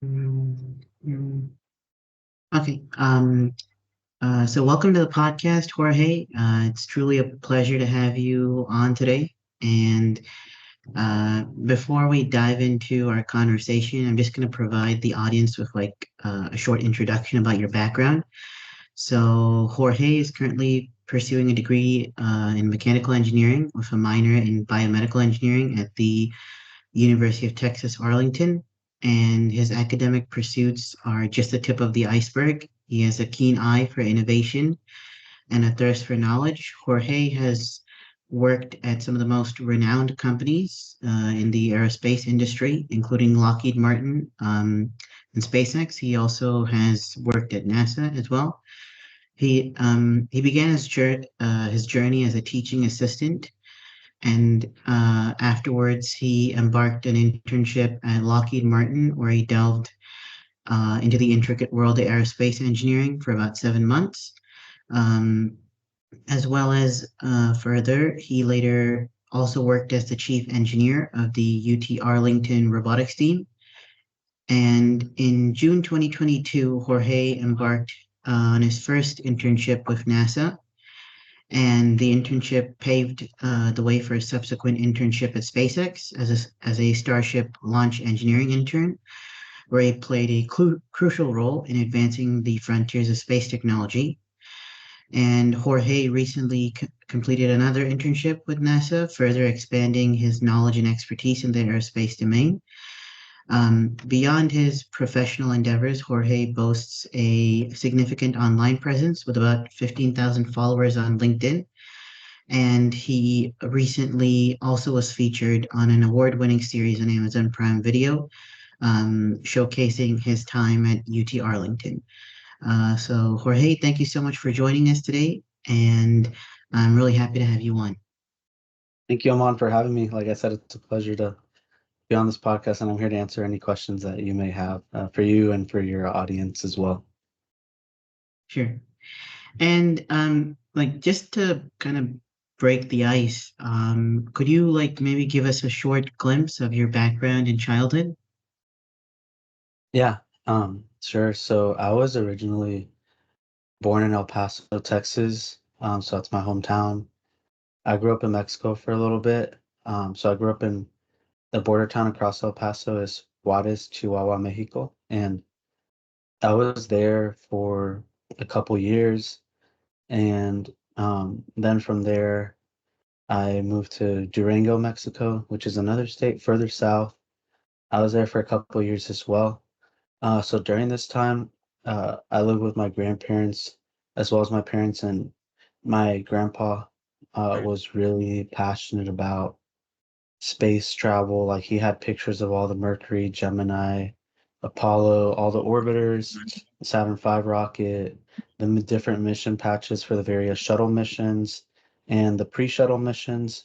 Mm, mm. Okay. So welcome to the podcast, Jorge. It's truly a pleasure to have you on today. And before we dive into our conversation, I'm just going to provide the audience with a short introduction about your background. So Jorge is currently pursuing a degree in mechanical engineering with a minor in biomedical engineering at the University of Texas, Arlington, and his academic pursuits are just the tip of the iceberg. He has a keen eye for innovation and a thirst for knowledge. Jorge has worked at some of the most renowned companies in the aerospace industry, including Lockheed Martin and SpaceX. He also has worked at NASA as well. He began his journey as a teaching assistant and afterwards, he embarked an internship at Lockheed Martin, where he delved into the intricate world of aerospace engineering for about 7 months. Um, as well as further, he later also worked as the chief engineer of the UT Arlington robotics team. And in June 2022, Jorge embarked on his first internship with NASA, and the internship paved the way for a subsequent internship at SpaceX as a Starship launch engineering intern, where he played a crucial role in advancing the frontiers of space technology. And Jorge recently completed another internship with NASA, further expanding his knowledge and expertise in the aerospace domain. Beyond his professional endeavors, Jorge boasts a significant online presence with about 15,000 followers on LinkedIn, and he recently also was featured on an award-winning series on Amazon Prime Video, showcasing his time at UT Arlington. So, Jorge, thank you so much for joining us today, and I'm really happy to have you on. Thank you, Aman, for having me. Like I said, it's a pleasure to be on this podcast, and I'm here to answer any questions that you may have for you and for your audience as well. Sure. And just to kind of break the ice, could you maybe give us a short glimpse of your background in childhood? Yeah, sure. So I was originally born in El Paso, Texas. So that's my hometown. I grew up in Mexico for a little bit. So I grew up in the border town across El Paso is Juarez, Chihuahua, Mexico, and I was there for a couple years, and then from there. I moved to Durango, Mexico, which is another state further south. I was there for a couple of years as well. So during this time, I lived with my grandparents as well as my parents, and my grandpa was really passionate about space travel. Like he had pictures of all the Mercury, Gemini, Apollo, all the orbiters, Saturn V rocket, the different mission patches for the various shuttle missions and the pre-shuttle missions.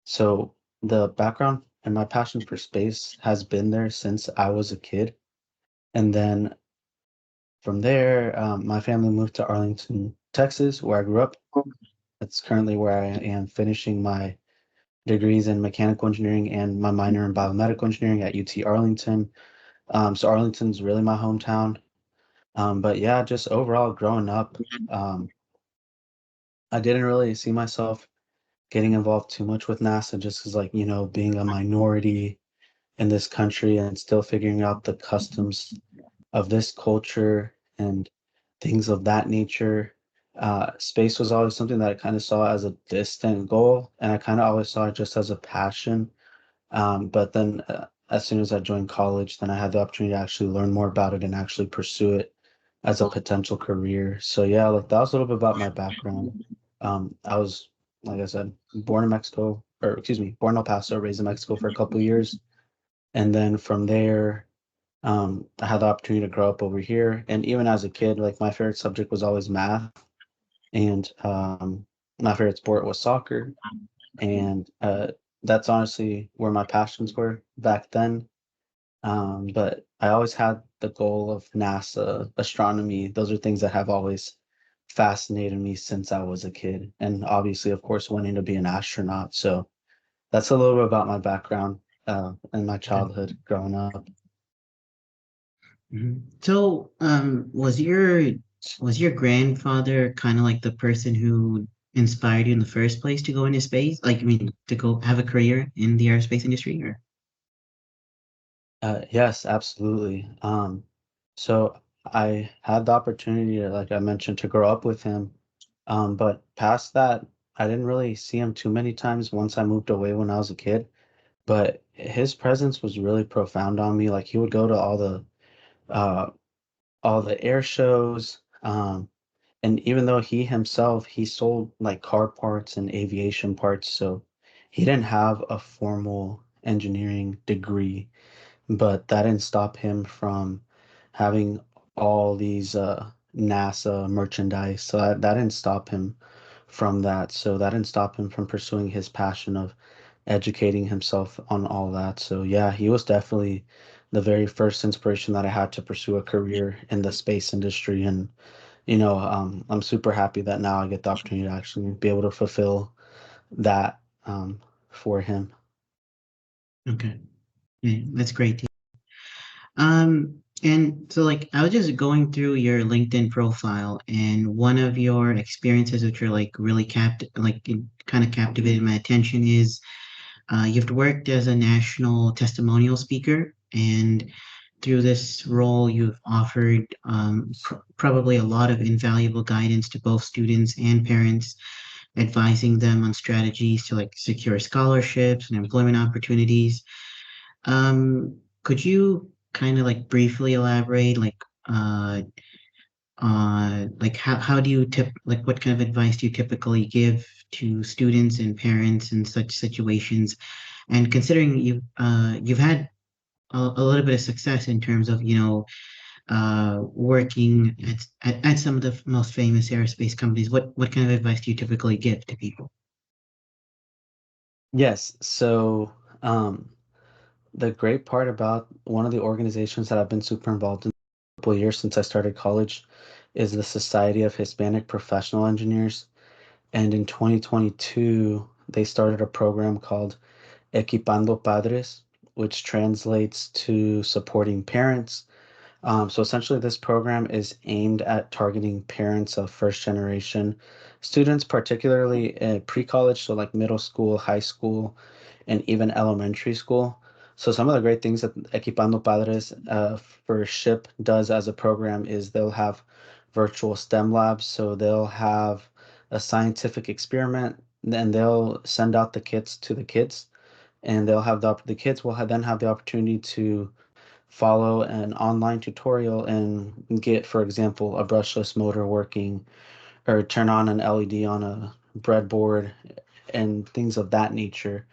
So the background and my passion for space has been there since I was a kid. And then from there, my family moved to Arlington, Texas, where I grew up. That's currently where I am finishing my degrees in mechanical engineering and my minor in biomedical engineering at UT Arlington. So Arlington's really my hometown. But yeah, just overall growing up, um, I didn't really see myself getting involved too much with NASA just because, like, being a minority in this country and still figuring out the customs of this culture and things of that nature. Space was always something that I kind of saw as a distant goal, and I kind of always saw it just as a passion. But then, as soon as I joined college, then I had the opportunity to actually learn more about it and actually pursue it as a potential career. So yeah, like that was a little bit about my background. I was, like I said, born in Mexico, or excuse me, born in El Paso, raised in Mexico for a couple of years, and then from there, I had the opportunity to grow up over here. And even as a kid, like my favorite subject was always math, and my favorite sport was soccer. And that's honestly where my passions were back then. But I always had the goal of NASA, astronomy. Those are things that have always fascinated me since I was a kid. And obviously, of course, wanting to be an astronaut. So that's a little bit about my background and my childhood growing up. So, was your grandfather kind of like the person who inspired you in the first place to go into space? Like, I mean, to go have a career in the aerospace industry, or Yes, absolutely. So I had the opportunity, like I mentioned, to grow up with him. But past that, I didn't really see him too many times once I moved away when I was a kid. But his presence was really profound on me. Like he would go to uh all the air shows. And even though he himself, he sold like car parts and aviation parts, so he didn't have a formal engineering degree, but that didn't stop him from having all these NASA merchandise. So that didn't stop him from that. So that didn't stop him from pursuing his passion of educating himself on all that. So yeah, he was definitely the very first inspiration that I had to pursue a career in the space industry. And I'm super happy that now I get the opportunity to actually be able to fulfill that for him. okay, yeah, that's great. And so like I was just going through your LinkedIn profile, and one of your experiences which are like really kind of captivated my attention is you've worked as a national testimonial speaker, and through this role, you've offered probably a lot of invaluable guidance to both students and parents, advising them on strategies to like secure scholarships and employment opportunities. Could you kind of like briefly elaborate, like how do you like what kind of advice do you typically give to students and parents in such situations? And considering you've had a little bit of success in terms of working at some of the most famous aerospace companies, what kind of advice do you typically give to people? Yes. So, the great part about one of the organizations that I've been super involved in a couple of years since I started college is the Society of Hispanic Professional Engineers. And in 2022, they started a program called Equipando Padres, which translates to supporting parents. So essentially, this program is aimed at targeting parents of first generation students, particularly pre-college, so like middle school, high school, and even elementary school. So some of the great things that Equipando Padres for SHIP does as a program is they'll have virtual STEM labs. So they'll have a scientific experiment, then they'll send out the kits to the kids, and the kids will then have the opportunity to follow an online tutorial and get, for example, a brushless motor working or turn on an LED on a breadboard and things of that nature.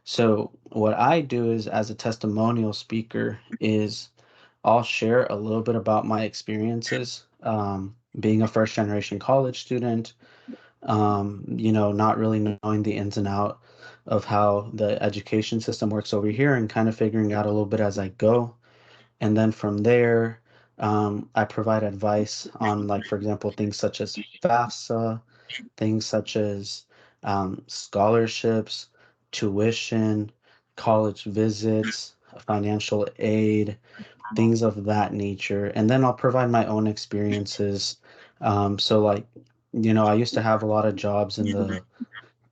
So what I do is as a testimonial speaker is I'll share a little bit about my experiences being a first generation college student, not really knowing the ins and out of how the education system works over here and kind of figuring out a little bit as I go. And then from there, I provide advice on, like, for example, things such as FAFSA, things such as scholarships, tuition, college visits, financial aid, things of that nature. And then I'll provide my own experiences. So, like, I used to have a lot of jobs in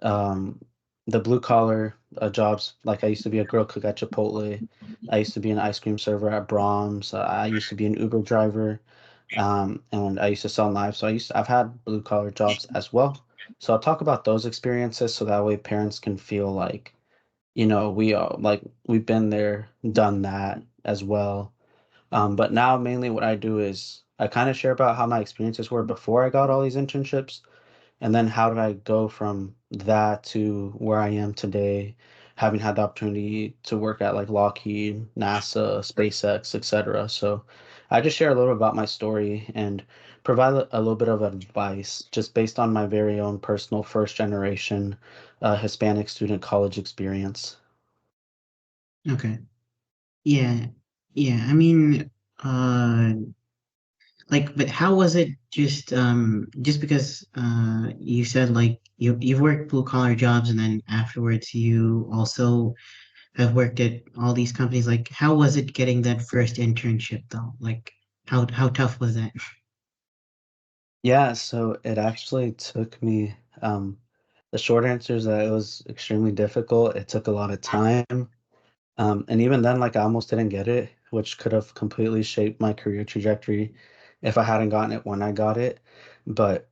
um, the blue collar jobs. Like I used to be a grill cook at Chipotle. I used to be an ice cream server at Brahms. I used to be an Uber driver, and I used to sell knives. So I've had blue collar jobs as well. So I'll talk about those experiences so that way parents can feel like, we are like we've been there, done that as well. But now mainly what I do is I kind of share about how my experiences were before I got all these internships, and then how did I go from that to where I am today, having had the opportunity to work at like Lockheed, NASA, SpaceX, etc. So I just share a little about my story and provide a little bit of advice just based on my very own personal first generation Hispanic student college experience. Okay. Yeah. Yeah. I mean, like, but how was it just because you said like you've worked blue collar jobs and then afterwards you also have worked at all these companies. Like, how was it getting that first internship though? Like, how tough was that? Yeah, so it actually took me, the short answer is that it was extremely difficult. It took a lot of time. And even then, like I almost didn't get it, which could have completely shaped my career trajectory if I hadn't gotten it when I got it. But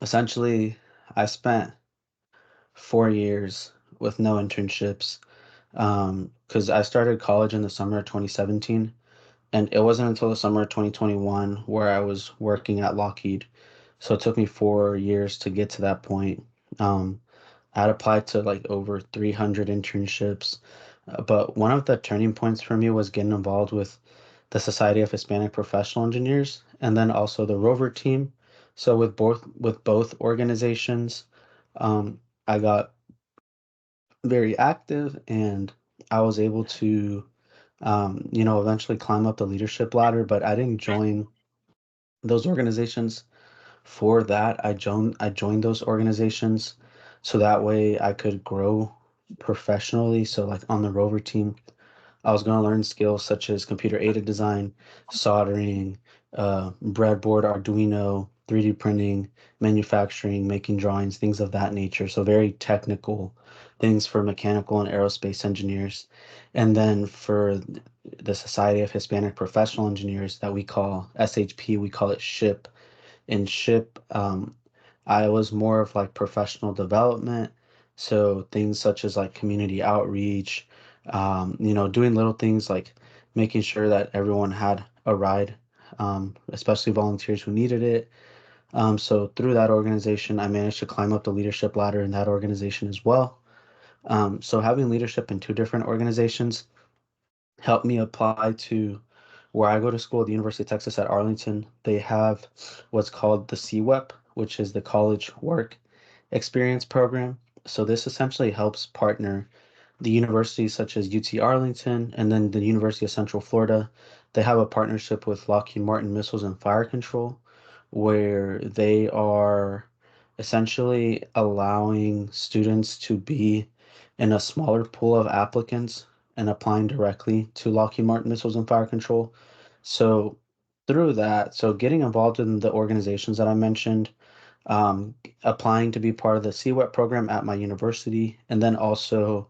essentially, I spent 4 years with no internships because I started college in the summer of 2017. And it wasn't until the summer of 2021 where I was working at Lockheed. So it took me 4 years to get to that point. Um, I'd applied to like over 300 internships. But one of the turning points for me was getting involved with the Society of Hispanic Professional Engineers and then also the Rover team. So with both organizations, um, I got very active and I was able to eventually climb up the leadership ladder, but I didn't join those organizations for that. I joined those organizations so that way I could grow professionally. So like on the Rover team, I was going to learn skills such as computer aided design, soldering, breadboard, Arduino, 3D printing, manufacturing, making drawings, things of that nature. So very technical things for mechanical and aerospace engineers. And then for the Society of Hispanic Professional Engineers that we call SHP, we call it SHIP. In SHIP, I was more of like professional development. So things such as like community outreach, doing little things like making sure that everyone had a ride, especially volunteers who needed it. So through that organization, I managed to climb up the leadership ladder in that organization as well. So having leadership in two different organizations helped me apply to where I go to school at the University of Texas at Arlington. They have what's called the CWEP, which is the College Work Experience Program. So this essentially helps partner the universities such as UT Arlington and then the University of Central Florida. They have a partnership with Lockheed Martin Missiles and Fire Control, where they are essentially allowing students to be in a smaller pool of applicants and applying directly to Lockheed Martin Missiles and Fire Control. So through that, so getting involved in the organizations that I mentioned, um, applying to be part of the CWEP program at my university, and then also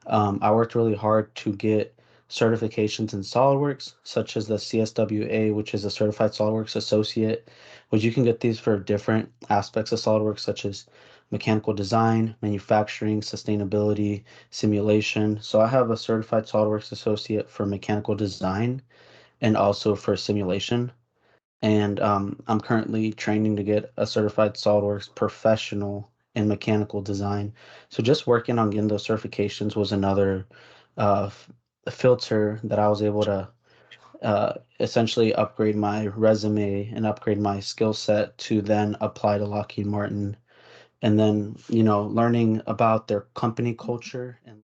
I worked really hard to get certifications in SolidWorks, such as the CSWA, which is a Certified SolidWorks Associate, which you can get these for different aspects of SolidWorks, such as mechanical design, manufacturing, sustainability, simulation. So I have a Certified SolidWorks Associate for mechanical design and also for simulation. And I'm currently training to get a certified SolidWorks professional in mechanical design. So just working on getting those certifications was another filter that I was able to essentially upgrade my resume and upgrade my skill set to then apply to Lockheed Martin. And then, learning about their company culture and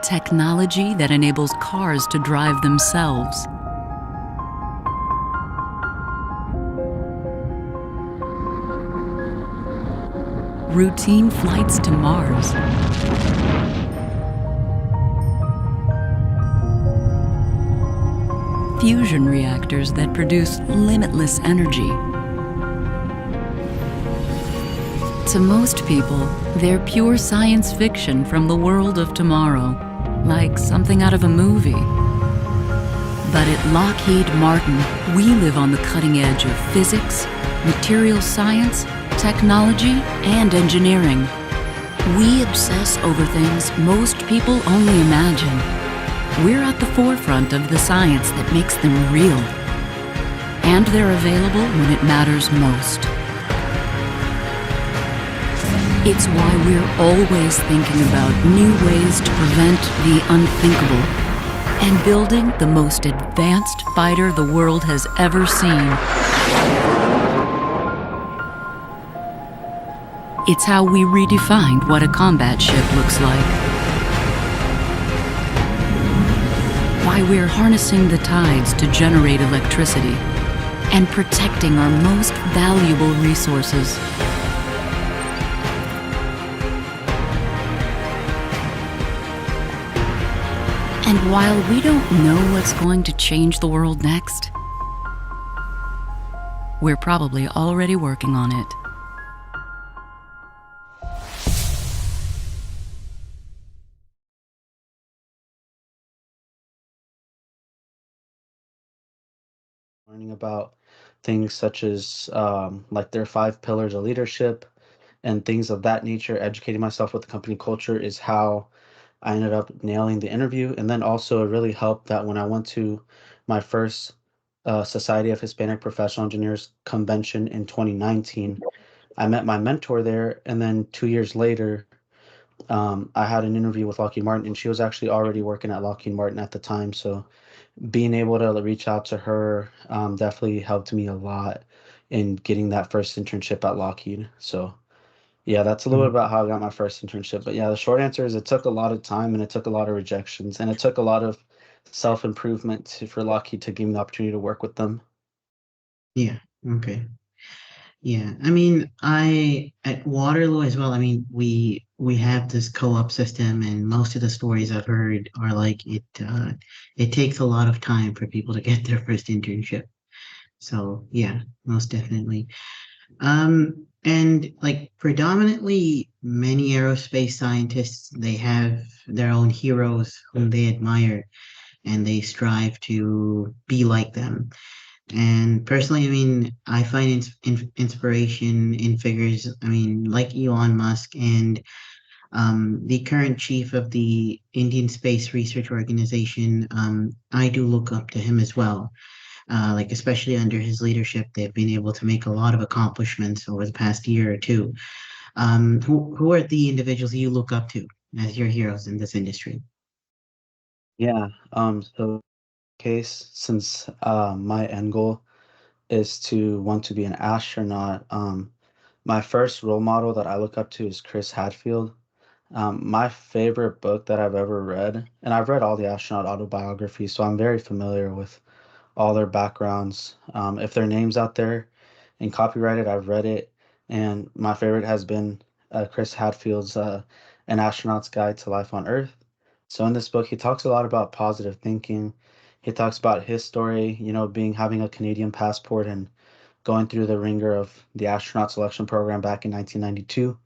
Technology that enables cars to drive themselves. Routine flights to Mars. Fusion reactors that produce limitless energy. To most people, they're pure science fiction from the world of tomorrow, like something out of a movie. But at Lockheed Martin, we live on the cutting edge of physics, material science, technology, and engineering. We obsess over things most people only imagine. We're at the forefront of the science that makes them real. And they're available when it matters most. It's why we're always thinking about new ways to prevent the unthinkable and building the most advanced fighter the world has ever seen. It's how we redefined what a combat ship looks like. Why why we're harnessing the tides to generate electricity and protecting our most valuable resources. And while we don't know what's going to change the world next, we're probably already working on it. Learning about things such as like their 5 pillars of leadership and things of that nature, educating myself with the company culture is how I ended up nailing the interview. And then also it really helped that when I went to my first Society of Hispanic Professional Engineers convention in 2019, I met my mentor there. And then 2 years later, I had an interview with Lockheed Martin, and she was actually already working at Lockheed Martin at the time. So being able to reach out to her definitely helped me a lot in getting that first internship at Lockheed. So yeah, that's a little bit Mm, about how I got my first internship. But yeah, the short answer is it took a lot of time and it took a lot of rejections and it took a lot of self-improvement for Lockheed to give me the opportunity to work with them. yeah. Okay. Yeah. I mean, I at Waterloo as well. I mean, we have this co-op system, and most of the stories I've heard are like it takes a lot of time for people to get their first internship. So yeah, most definitely. And like predominantly many aerospace scientists, they have their own heroes whom they admire and they strive to be like them. And personally, I mean, I find inspiration in figures, I mean, like Elon Musk and the current chief of the Indian Space Research Organization. I do look up to him as well. Like especially under his leadership, they've been able to make a lot of accomplishments over the past year or two. Who are the individuals you look up to as your heroes in this industry? Yeah. So case since my end goal is to want to be an astronaut, my first role model that I look up to is Chris Hadfield. My favorite book that I've ever read, and I've read all the astronaut autobiographies, so I'm very familiar with all their backgrounds. If their name's out there and copyrighted, I've read it. And my favorite has been Chris Hadfield's An Astronaut's Guide to Life on Earth. So in this book, he talks a lot about positive thinking. He talks about his story, being having a Canadian passport and going through the ringer of the astronaut selection program back in 1992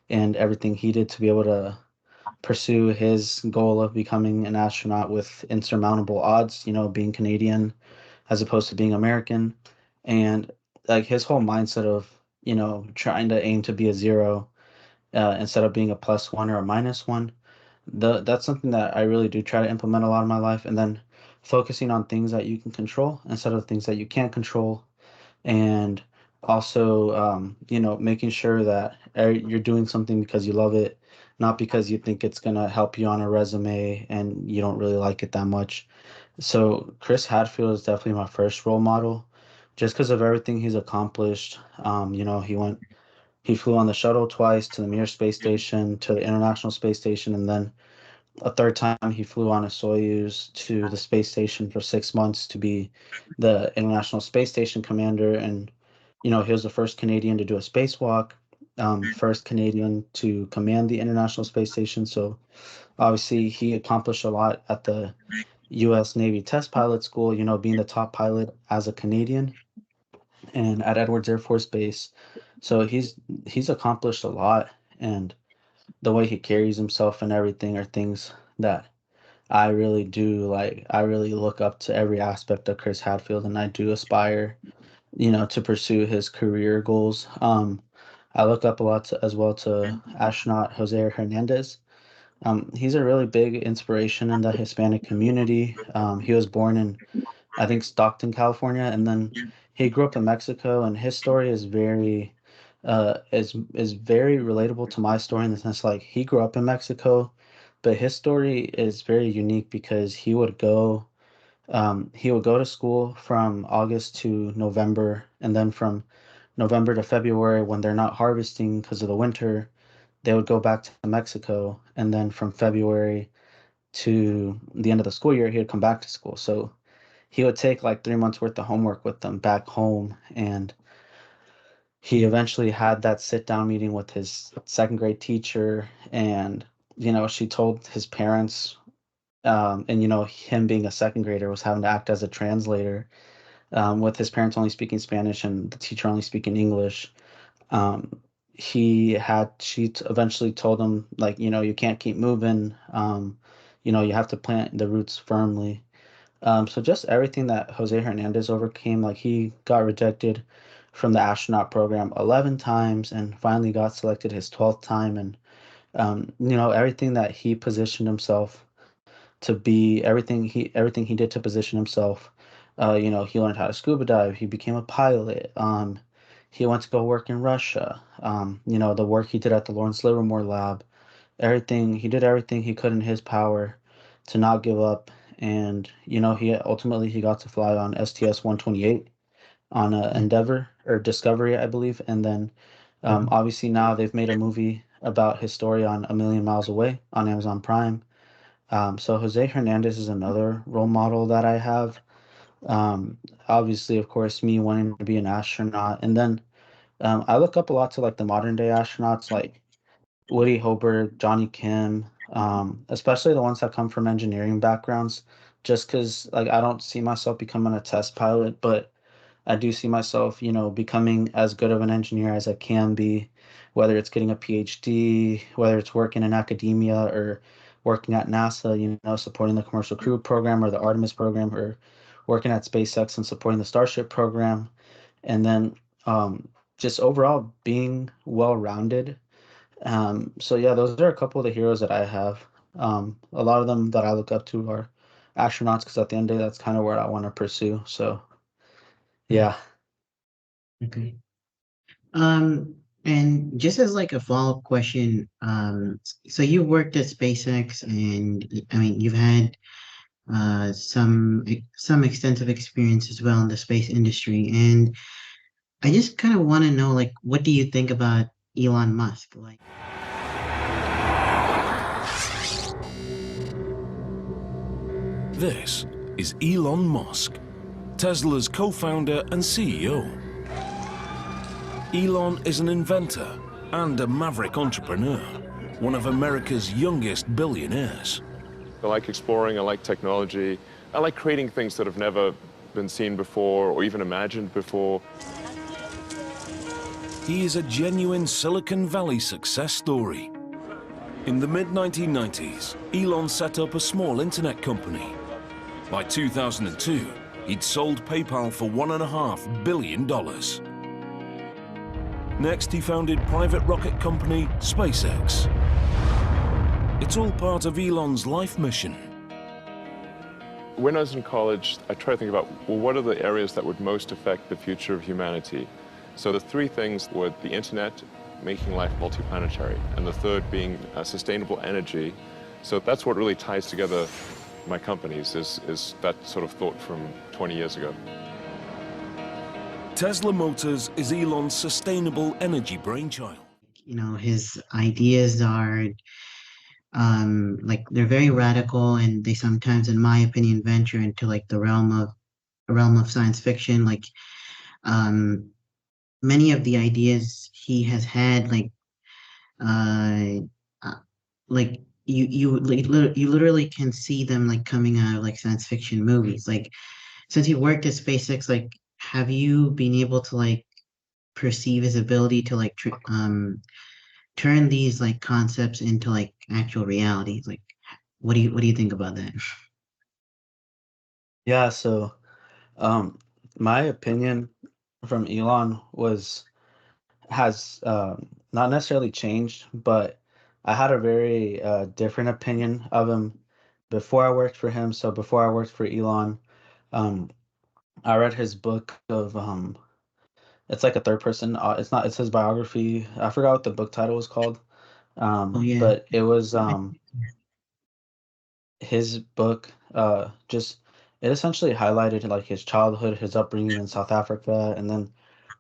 and everything he did to be able to pursue his goal of becoming an astronaut with insurmountable odds, being Canadian as opposed to being American. And like his whole mindset of, trying to aim to be a zero instead of being a plus one or a minus one. That's something that I really do try to implement a lot in my life. And then focusing on things that you can control instead of things that you can't control, and also making sure that you're doing something because you love it, not because you think it's going to help you on a resume and you don't really like it that much. So Chris Hadfield is definitely my first role model just because of everything he's accomplished. He flew on the shuttle twice to the Mir space station, to the International Space Station, and then a third time he flew on a Soyuz to the space station for 6 months to be the International Space Station commander. And, he was the first Canadian to do a spacewalk, first Canadian to command the International Space Station. So obviously he accomplished a lot at the US Navy Test Pilot School, being the top pilot as a Canadian and at Edwards Air Force Base. So he's accomplished a lot, and the way he carries himself and everything are things that I really do like. I really look up to every aspect of Chris Hadfield, and I do aspire, to pursue his career goals. I look up a lot as well to astronaut Jose Hernandez. He's a really big inspiration in the Hispanic community. He was born in, I think, Stockton, California, and then he grew up in Mexico, and his story is very relatable to my story in the sense like he grew up in Mexico, but his story is very unique because he would go to school from August to November, and then from November to February when they're not harvesting because of the winter, they would go back to Mexico, and then from February to the end of the school year, he would come back to school. So he would take like 3 months worth of homework with them back home. And he eventually had that sit down meeting with his second grade teacher. And, she told his parents, and, him being a second grader was having to act as a translator, with his parents only speaking Spanish and the teacher only speaking English. Um, eventually told him, like, you can't keep moving. You have to plant the roots firmly. So just everything that Jose Hernandez overcame, like he got rejected from the astronaut program 11 times and finally got selected his 12th time. And, everything that he positioned himself to be, everything he did to position himself. He learned how to scuba dive. He became a pilot. He went to go work in Russia. The work he did at the Lawrence Livermore lab, he did everything he could in his power to not give up. And, he got to fly on STS 128 on Endeavor or Discovery, I believe. And then, Mhm. obviously now they've made a movie about his story on A Million Miles Away on Amazon Prime. So Jose Hernandez is another role model that I have. Um, Obviously, of course, me wanting to be an astronaut. And then, I look up a lot to like the modern day astronauts like Woody Hobart, Johnny Kim, especially the ones that come from engineering backgrounds, just because like I don't see myself becoming a test pilot, but I do see myself, becoming as good of an engineer as I can be, whether it's getting a PhD, whether it's working in academia or working at NASA, supporting the Commercial Crew Program or the Artemis program, or working at SpaceX and supporting the Starship program. And then, just overall being well-rounded. So yeah, those are a couple of the heroes that I have. A lot of them that I look up to are astronauts because at the end of the day, that's kind of where I want to pursue. So Yeah. yeah. Okay. And just as like a follow-up question, so you worked at SpaceX, and I mean, you've had some extensive experience as well in the space industry, and I just kind of want to know, like, what do you think about Elon Musk? Like, This is Elon Musk, Tesla's co-founder and CEO. Elon is an inventor and a maverick entrepreneur, one of America's youngest billionaires. I like exploring, I like technology, I like creating things that have never been seen before or even imagined before. He is a genuine Silicon Valley success story. In the mid-1990s, Elon set up a small internet company. By 2002, he'd sold PayPal for $1.5 billion. Next, he founded private rocket company SpaceX. It's all part of Elon's life mission. When I was in college, I tried to think about, well, what are the areas that would most affect the future of humanity? So the three things were the internet, making life multiplanetary, and the third being sustainable energy. So that's what really ties together my companies, is that sort of thought from 20 years ago. Tesla Motors is Elon's sustainable energy brainchild. his ideas are like they're very radical, and they sometimes, in my opinion, venture into like the realm of science fiction. Like, um, many of the ideas he has had, uh, uh, like you literally can see them like coming out of like science fiction movies. Like, since you worked at SpaceX, like, have you been able to like perceive his ability to like turn these like concepts into like actual realities? Like, what do you think about that? Yeah, so my opinion from Elon has not necessarily changed, but I had a very different opinion of him before I worked for him. So before I worked for Elon, um, I read his book of it's like a third person. It's his biography. I forgot what the book title was called. Oh yeah. But it was I- his book just it essentially highlighted like his childhood, his upbringing in South Africa, and then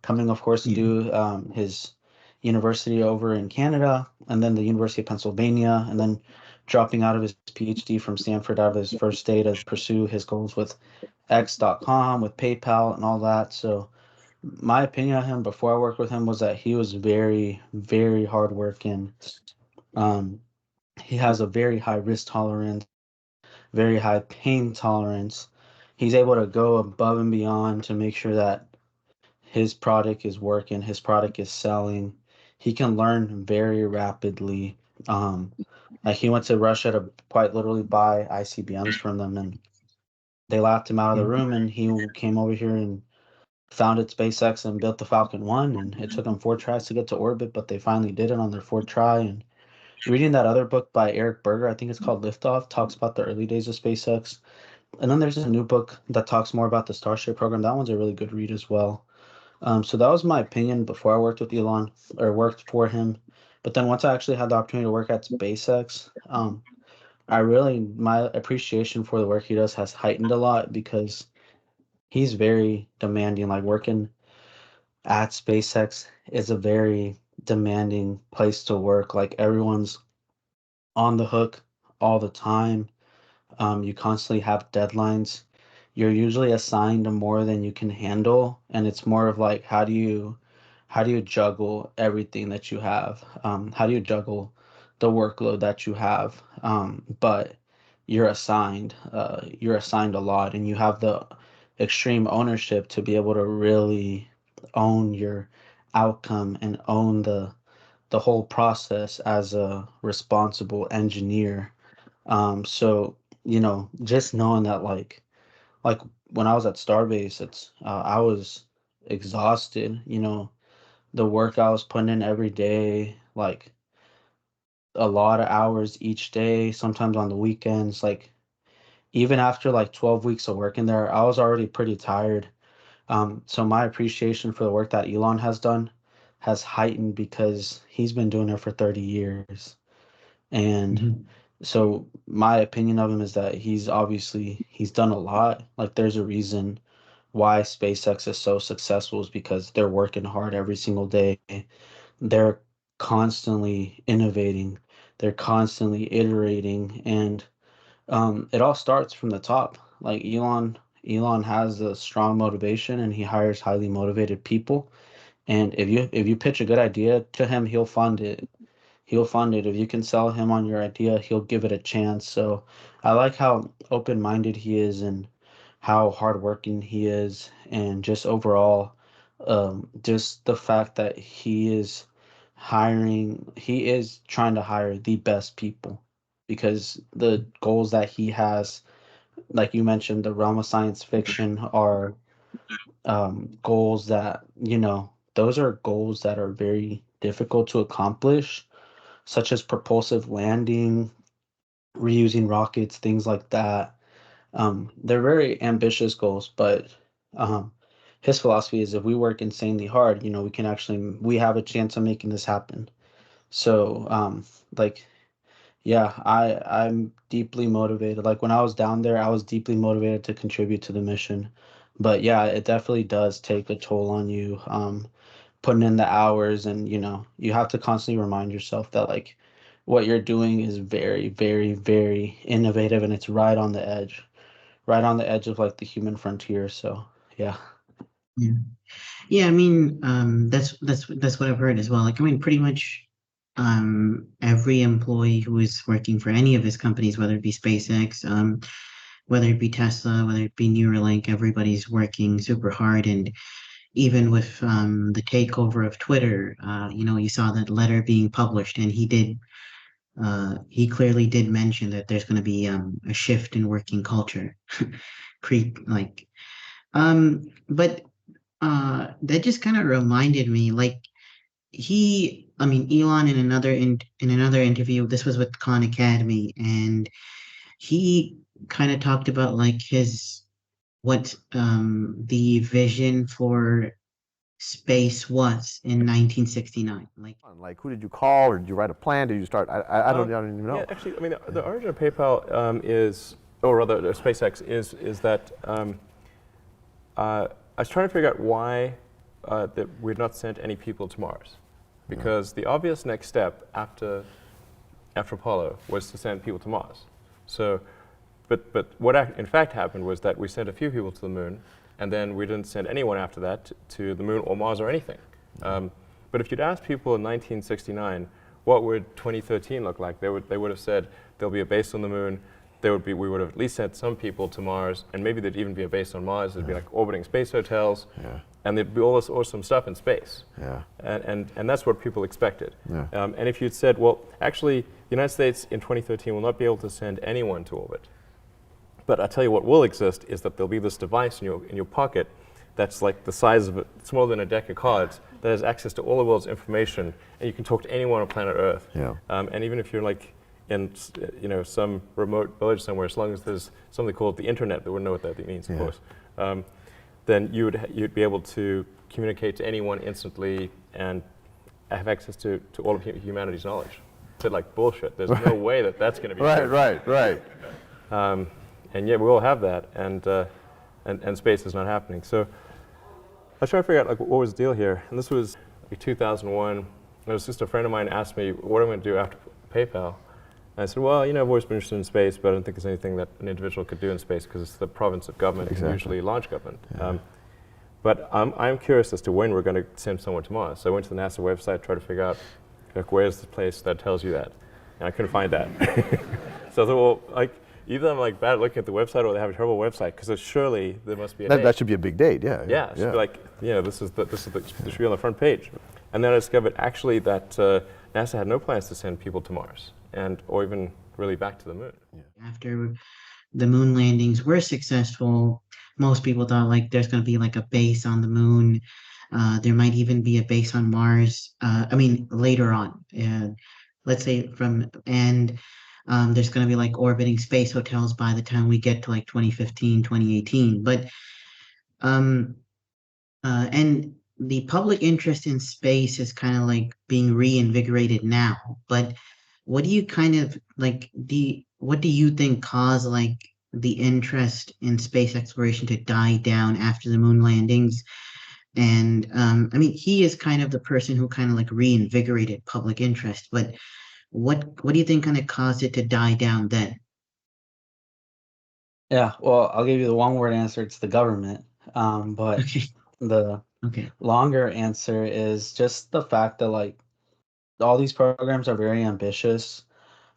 coming, of course, to yeah. do his university over in Canada, and then the University of Pennsylvania, and then dropping out of his PhD from Stanford out of his first day to pursue his goals with X.com, with PayPal, and all that. So my opinion of him before I worked with him was that he was very, very hardworking. Um, he has a very high risk tolerance, very high pain tolerance. He's able to go above and beyond to make sure that his product is working, his product is selling. He can learn very rapidly. Um, like he went to Russia to quite literally buy ICBMs from them, and they laughed him out of the Yeah. room, and he came over here and founded SpaceX and built the Falcon 1, and it took them 4 tries to get to orbit, but they finally did it on their fourth try. And reading that other book by Eric Berger, I think it's called Liftoff, talks about the early days of SpaceX. And then there's a new book that talks more about the Starship program. That one's a really good read as well. So that was my opinion before I worked with Elon or worked for him. But then once I actually had the opportunity to work at SpaceX, my appreciation for the work he does has heightened a lot because he's very demanding. Like working at SpaceX is a very demanding place to work. Like everyone's on the hook all the time. You constantly have deadlines. You're usually assigned to more than you can handle, and it's more of like how do you juggle everything that you have? How do you juggle the workload that you have? But you're assigned a lot, and you have the extreme ownership to be able to really own your outcome and own the whole process as a responsible engineer. So just knowing that like when I was at Starbase, I was exhausted. The work I was putting in every day, like a lot of hours each day, sometimes on the weekends. Like even after like 12 weeks of working there, I was already pretty tired. So my appreciation for the work that Elon has done has heightened because he's been doing it for 30 years. And Mhm. so my opinion of him is that he's done a lot. Like there's a reason why SpaceX is so successful is because they're working hard every single day. They're constantly innovating. They're constantly iterating, and it all starts from the top. Like Elon has a strong motivation, and he hires highly motivated people. And if you pitch a good idea to him, he'll fund it. He'll fund it. If you can sell him on your idea, he'll give it a chance. So I like how open-minded he is and how hardworking he is, and just overall, just the fact that he is trying to hire the best people because the goals that he has, like you mentioned, the realm of science fiction are goals that, those are goals that are very difficult to accomplish, such as propulsive landing, reusing rockets, things like that. They're very ambitious goals, but um, his philosophy is if we work insanely hard, we have a chance of making this happen. So, like, yeah, I'm deeply motivated. Like when I was down there, I was deeply motivated to contribute to the mission. But yeah, it definitely does take a toll on you. Putting in the hours, and you have to constantly remind yourself that like what you're doing is very, very, very innovative, and it's right on the edge of like the human frontier. So yeah. Yeah. Yeah, I mean, that's what I've heard as well. Like, I mean, pretty much, every employee who is working for any of his companies, whether it be SpaceX, whether it be Tesla, whether it be Neuralink, everybody's working super hard. And even with the takeover of Twitter, you saw that letter being published, and he clearly did mention that there's going to be a shift in working culture, like, but that just kind of reminded me, like I mean, Elon in another interview, this was with Khan Academy, and he kind of talked about like his what the vision for space was in 1969. Like, who did you call, or did you write a plan? Did you start? I don't even know. Yeah, actually, I mean, the origin of PayPal or rather, SpaceX is that I was trying to figure out why that we'd not sent any people to Mars, because the obvious next step after after Apollo was to send people to Mars. So, but what in fact happened was that we sent a few people to the moon, and then we didn't send anyone after that to the moon or Mars or anything. But if you'd asked people in 1969, what would 2013 look like? They would have said there'll be a base on the moon. We would have at least sent some people to Mars, and maybe there'd even be a base on Mars. There'd be like orbiting space hotels, and there'd be all this awesome stuff in space. And that's what people expected. And if you'd said, well, actually, the United States in 2013 will not be able to send anyone to orbit. But I'll tell you what will exist is that there'll be this device in your pocket that's like the size of smaller than a deck of cards that has access to all the world's information, and you can talk to anyone on planet Earth. And even if you're like in some remote village somewhere, as long as there's something called the internet, they wouldn't know what that means, of course, then you'd be able to communicate to anyone instantly and have access to all of humanity's knowledge. It's like bullshit. There's no way that's going to be Right. And yet we all have that, and space is not happening. So I was trying to figure out like what was the deal here, and this was like 2001. It was just a friend of mine asked me what I'm going to do after PayPal. And I said, well, I've always been interested in space, but I don't think there's anything that an individual could do in space because it's the province of government, and usually large government. But I'm curious as to when we're going to send someone to Mars. So I went to the NASA website, tried to figure out like where's the place that tells you that, and I couldn't find that. So I thought, well, like either I'm like bad at looking at the website, or they have a terrible website because surely there must be a date. That should be a big date, yeah. Yeah, it should be like this should be on the front page. And then I discovered actually that NASA had no plans to send people to Mars, or even really back to the moon. After the moon landings were successful, most people thought like there's going to be like a base on the moon. There might even be a base on Mars. Later on, let's say there's going to be like orbiting space hotels by the time we get to like 2015, 2018. But and the public interest in space is kind of like being reinvigorated now. But what do you kind of like? What do you think caused like the interest in space exploration to die down after the moon landings? And he is kind of the person who kind of like reinvigorated public interest. But what do you think kind of caused it to die down then? Yeah, well, I'll give you the one-word answer. It's the government. But the longer answer is just the fact that like all these programs are very ambitious.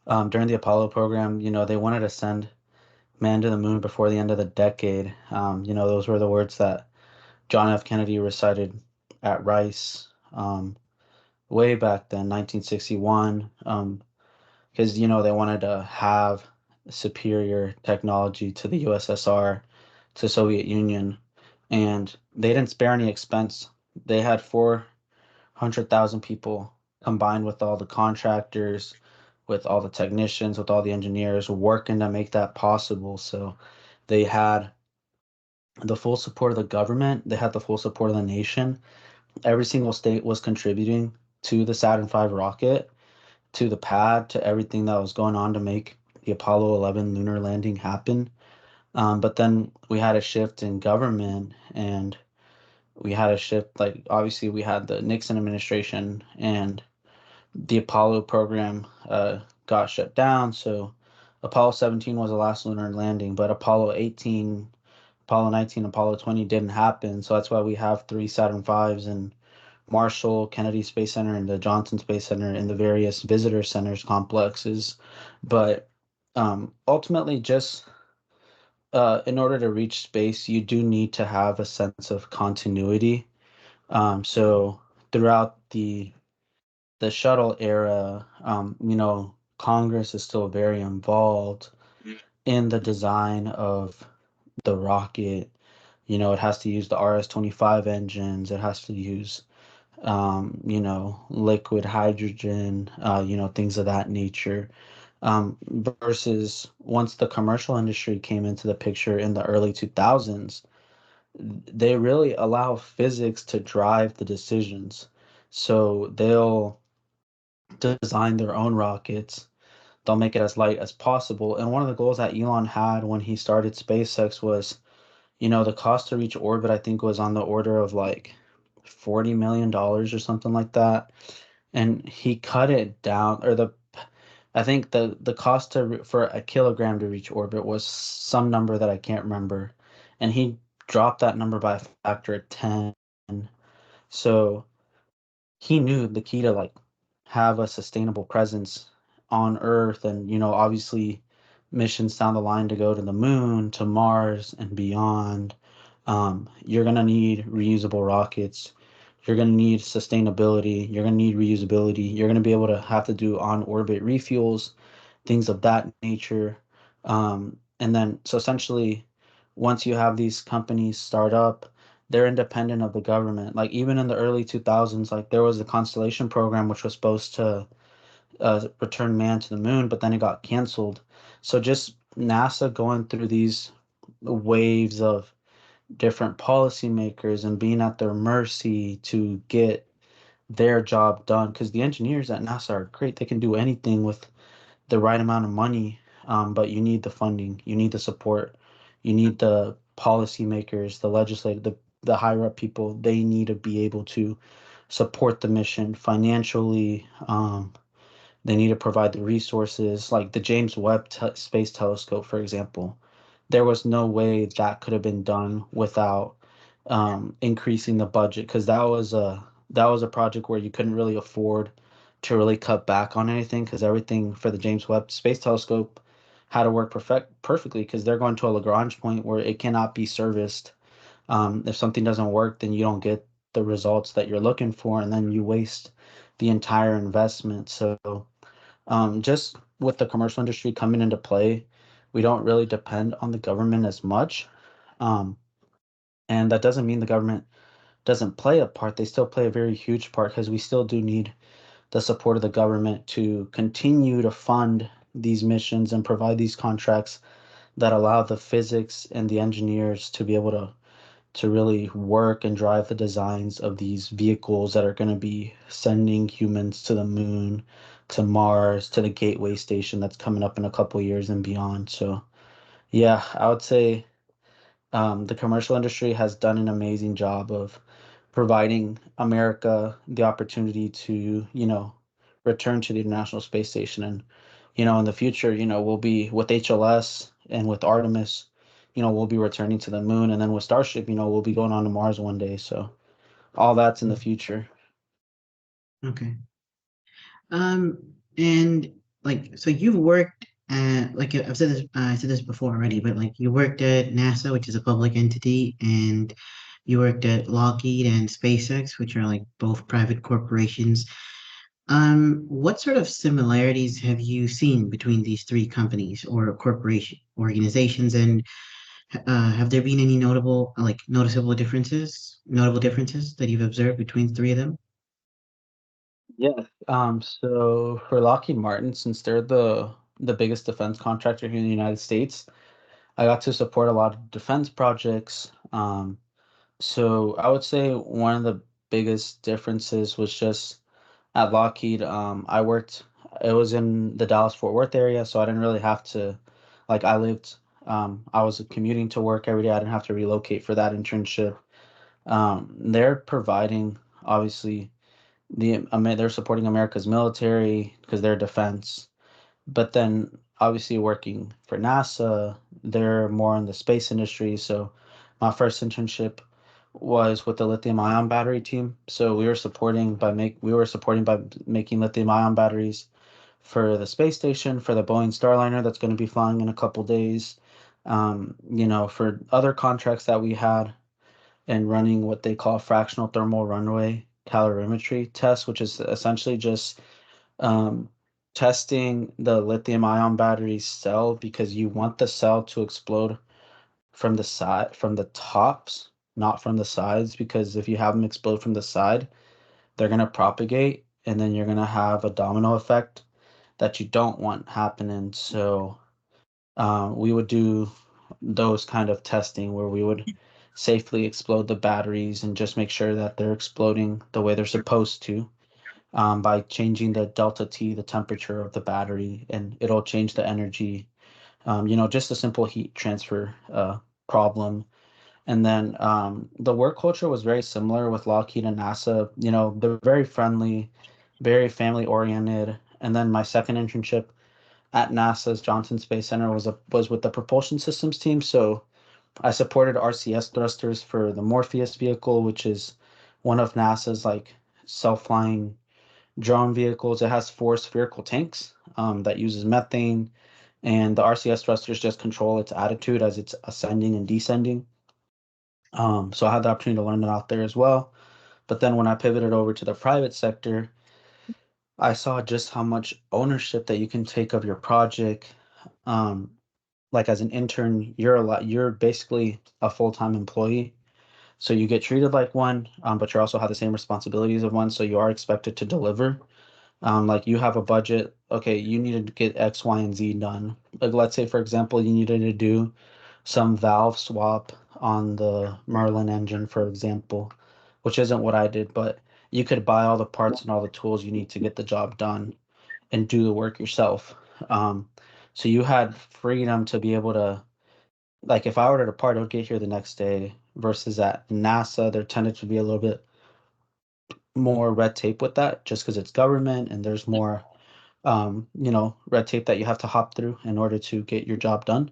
During the Apollo program, they wanted to send man to the moon before the end of the decade. Those were the words that John F. Kennedy recited at Rice way back then, 1961, because, they wanted to have superior technology to the USSR, to Soviet Union, and they didn't spare any expense. They had 400,000 people combined with all the contractors, with all the technicians, with all the engineers working to make that possible. So they had the full support of the government. They had the full support of the nation. Every single state was contributing to the Saturn V rocket, to the pad, to everything that was going on to make the Apollo 11 lunar landing happen. But then we had a shift in government, and we had a shift, like obviously we had the Nixon administration, and the Apollo program got shut down. So Apollo 17 was the last lunar landing, but Apollo 18, Apollo 19, Apollo 20 didn't happen. So that's why we have 3 Saturn V's in Marshall, Kennedy Space Center, and the Johnson Space Center, and the various visitor centers complexes. But ultimately, just in order to reach space, you do need to have a sense of continuity. So throughout the shuttle era, Congress is still very involved in the design of the rocket. It has to use the RS-25 engines. It has to use, liquid hydrogen, things of that nature. Versus once the commercial industry came into the picture in the early 2000s, they really allow physics to drive the decisions. So they'll design their own rockets. They'll make it as light as possible. And one of the goals that Elon had when he started SpaceX was, the cost to reach orbit, I think, was on the order of like $40 million or something like that. And he cut it down, or I think the cost for a kilogram to reach orbit was some number that I can't remember, and he dropped that number by a factor of 10. So he knew the key to like have a sustainable presence on Earth, and obviously missions down the line to go to the moon, to Mars, and beyond. You're gonna need reusable rockets. You're gonna need sustainability. You're gonna need reusability. You're gonna be able to have to do on orbit refuels, things of that nature. And then, so essentially, once you have these companies start up, they're independent of the government. Like even in the early 2000s, like there was the Constellation program, which was supposed to return man to the moon, but then it got canceled. So just NASA going through these waves of different policymakers and being at their mercy to get their job done, because the engineers at NASA are great. They can do anything with the right amount of money, but you need the funding, you need the support, you need the policymakers, the legislative, the higher up people. They need to be able to support the mission financially. They need to provide the resources, like the James Webb Space Telescope, for example. There was no way that could have been done without increasing the budget, because that was a project where you couldn't really afford to really cut back on anything, because everything for the James Webb Space Telescope had to work perfectly, because they're going to a Lagrange point where it cannot be serviced. If something doesn't work, then you don't get the results that you're looking for, and then you waste the entire investment. So just with the commercial industry coming into play, we don't really depend on the government as much. Um, and that doesn't mean the government doesn't play a part. They still play a very huge part, because we still do need the support of the government to continue to fund these missions and provide these contracts that allow the physics and the engineers to be able to really work and drive the designs of these vehicles that are going to be sending humans to the moon, to Mars, to the Gateway station that's coming up in a couple years and beyond. So, yeah, I would say the commercial industry has done an amazing job of providing America the opportunity to, return to the International Space Station. And, in the future, we'll be with HLS and with Artemis, we'll be returning to the moon. And then with Starship, we'll be going on to Mars one day. So all that's in the future. Okay. Um, and like, so you've worked at, like I've said this, I said this before already, but like you worked at NASA, which is a public entity, and you worked at Lockheed and SpaceX, which are like both private corporations. What sort of similarities have you seen between these three companies or corporation organizations, and have there been any notable differences that you've observed between the three of them? Yeah. So for Lockheed Martin, since they're the biggest defense contractor here in the United States, I got to support a lot of defense projects. So I would say one of the biggest differences was just at Lockheed. It was in the Dallas Fort Worth area, so I didn't really have to, like, I was commuting to work every day. I didn't have to relocate for that internship. They're providing, obviously, they're supporting America's military because they're defense. But then obviously working for NASA, they're more in the space industry. So my first internship was with the lithium ion battery team. So we were supporting by making lithium ion batteries for the space station, for the Boeing Starliner that's going to be flying in a couple days. For other contracts that we had, and running what they call fractional thermal runaway calorimetry tests, which is essentially just um, testing the lithium ion battery cell, because you want the cell to explode from the tops, not from the sides, because if you have them explode from the side, they're going to propagate, and then you're going to have a domino effect that you don't want happening. So we would do those kind of testing where we would safely explode the batteries and just make sure that they're exploding the way they're supposed to, by changing the delta T, the temperature of the battery, and it'll change the energy. Just a simple heat transfer problem. And then the work culture was very similar with Lockheed and NASA. They're very friendly, very family oriented. And then my second internship at NASA's Johnson Space Center was with the propulsion systems team. So I supported RCS thrusters for the Morpheus vehicle, which is one of NASA's like self-flying drone vehicles. It has 4 spherical tanks that uses methane, and the RCS thrusters just control its attitude as it's ascending and descending. So I had the opportunity to learn that out there as well. But then when I pivoted over to the private sector, I saw just how much ownership that you can take of your project. Like as an intern, you're basically a full-time employee. So you get treated like one, but you also have the same responsibilities of one. So you are expected to deliver. Like you have a budget. Okay, you needed to get X, Y, and Z done. Like let's say, for example, you needed to do some valve swap on the Merlin engine, for example, which isn't what I did, but you could buy all the parts and all the tools you need to get the job done and do the work yourself. Um, so you had freedom to be able to, like, if I ordered a part, it would get here the next day. Versus at NASA, there tended to be a little bit more red tape with that, just because it's government and there's more, red tape that you have to hop through in order to get your job done.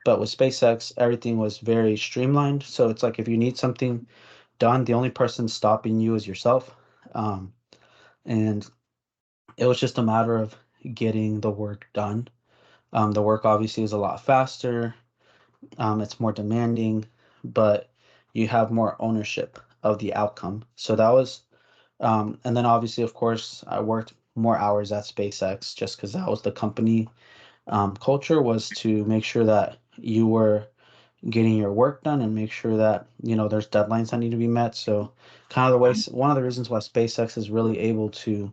But with SpaceX, everything was very streamlined. So it's like if you need something done, the only person stopping you is yourself. And it was just a matter of getting the work done. The work obviously is a lot faster. It's more demanding, but you have more ownership of the outcome. So that was, and then obviously, of course, I worked more hours at SpaceX just because that was the company culture, was to make sure that you were getting your work done and make sure that, there's deadlines that need to be met. So kind of the way, one of the reasons why SpaceX is really able to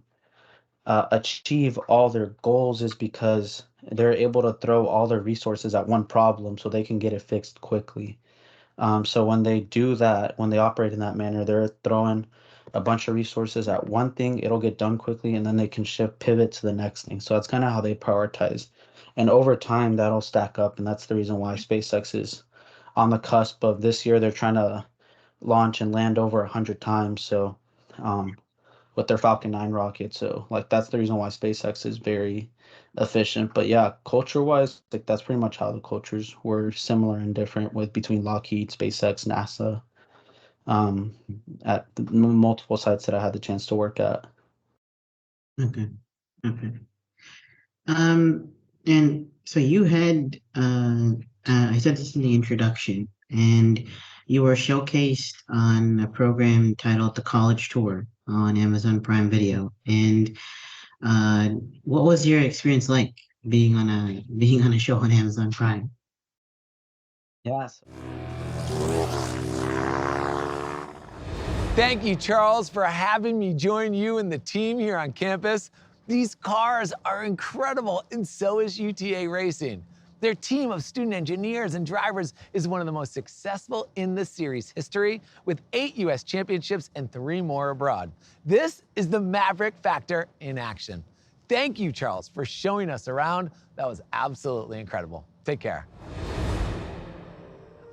achieve all their goals is because they're able to throw all their resources at one problem so they can get it fixed quickly. So when they do that, when they operate in that manner, they're throwing a bunch of resources at one thing, it'll get done quickly, and then they can pivot to the next thing. So that's kind of how they prioritize. And over time, that'll stack up, and that's the reason why SpaceX is on the cusp of this year. They're trying to launch and land over 100 times. So with their Falcon 9 rocket. So like that's the reason why SpaceX is very efficient. But yeah, culture-wise, like that's pretty much how the cultures were similar and different with between Lockheed, SpaceX, NASA, at the multiple sites that I had the chance to work at. Okay. Okay. And so you had, I said this in the introduction, and you were showcased on a program titled The College Tour on Amazon Prime Video. And what was your experience like being on a show on Amazon Prime? Yes. Thank you, Charles, for having me join you and the team here on campus. These cars are incredible, and so is UTA Racing. Their team of student engineers and drivers is one of the most successful in the series history, with 8 US championships and 3 more abroad. This is the Maverick Factor in action. Thank you, Charles, for showing us around. That was absolutely incredible. Take care.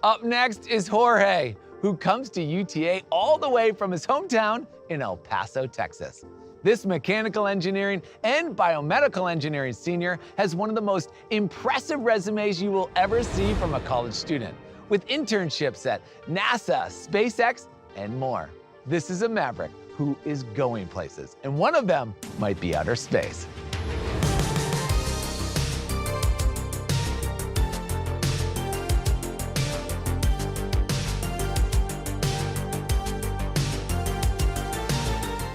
Up next is Jorge, who comes to UTA all the way from his hometown in El Paso, Texas. This mechanical engineering and biomedical engineering senior has one of the most impressive resumes you will ever see from a college student, with internships at NASA, SpaceX, and more. This is a Maverick who is going places, and one of them might be outer space.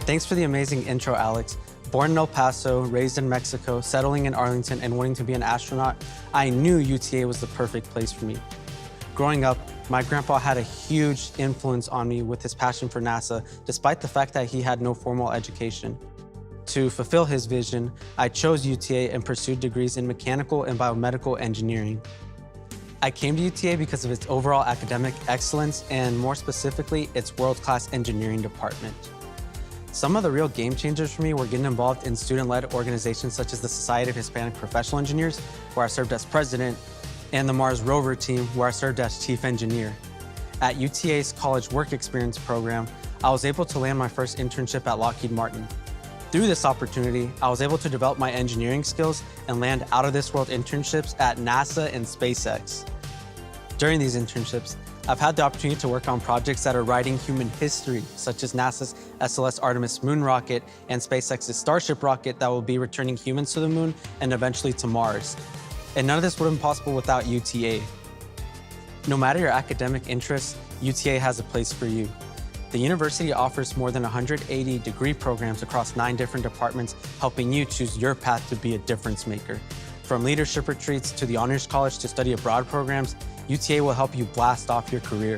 Thanks for the amazing intro, Alex. Born in El Paso, raised in Mexico, settling in Arlington, and wanting to be an astronaut, I knew UTA was the perfect place for me. Growing up, my grandpa had a huge influence on me with his passion for NASA, despite the fact that he had no formal education. To fulfill his vision, I chose UTA and pursued degrees in mechanical and biomedical engineering. I came to UTA because of its overall academic excellence and, more specifically, its world-class engineering department. Some of the real game changers for me were getting involved in student-led organizations such as the Society of Hispanic Professional Engineers, where I served as president, and the Mars rover team, where I served as chief engineer. At UTA's College Work Experience program, I was able to land my first internship at Lockheed Martin. Through this opportunity, I was able to develop my engineering skills and land out-of-this-world internships at NASA and SpaceX. During these internships, I've had the opportunity to work on projects that are writing human history, such as NASA's SLS Artemis moon rocket and SpaceX's Starship rocket that will be returning humans to the moon and eventually to Mars. And none of this would have been possible without UTA. No matter your academic interests, UTA has a place for you. The university offers more than 180 degree programs across 9 different departments, helping you choose your path to be a difference maker. From leadership retreats to the Honors College to study abroad programs, UTA will help you blast off your career.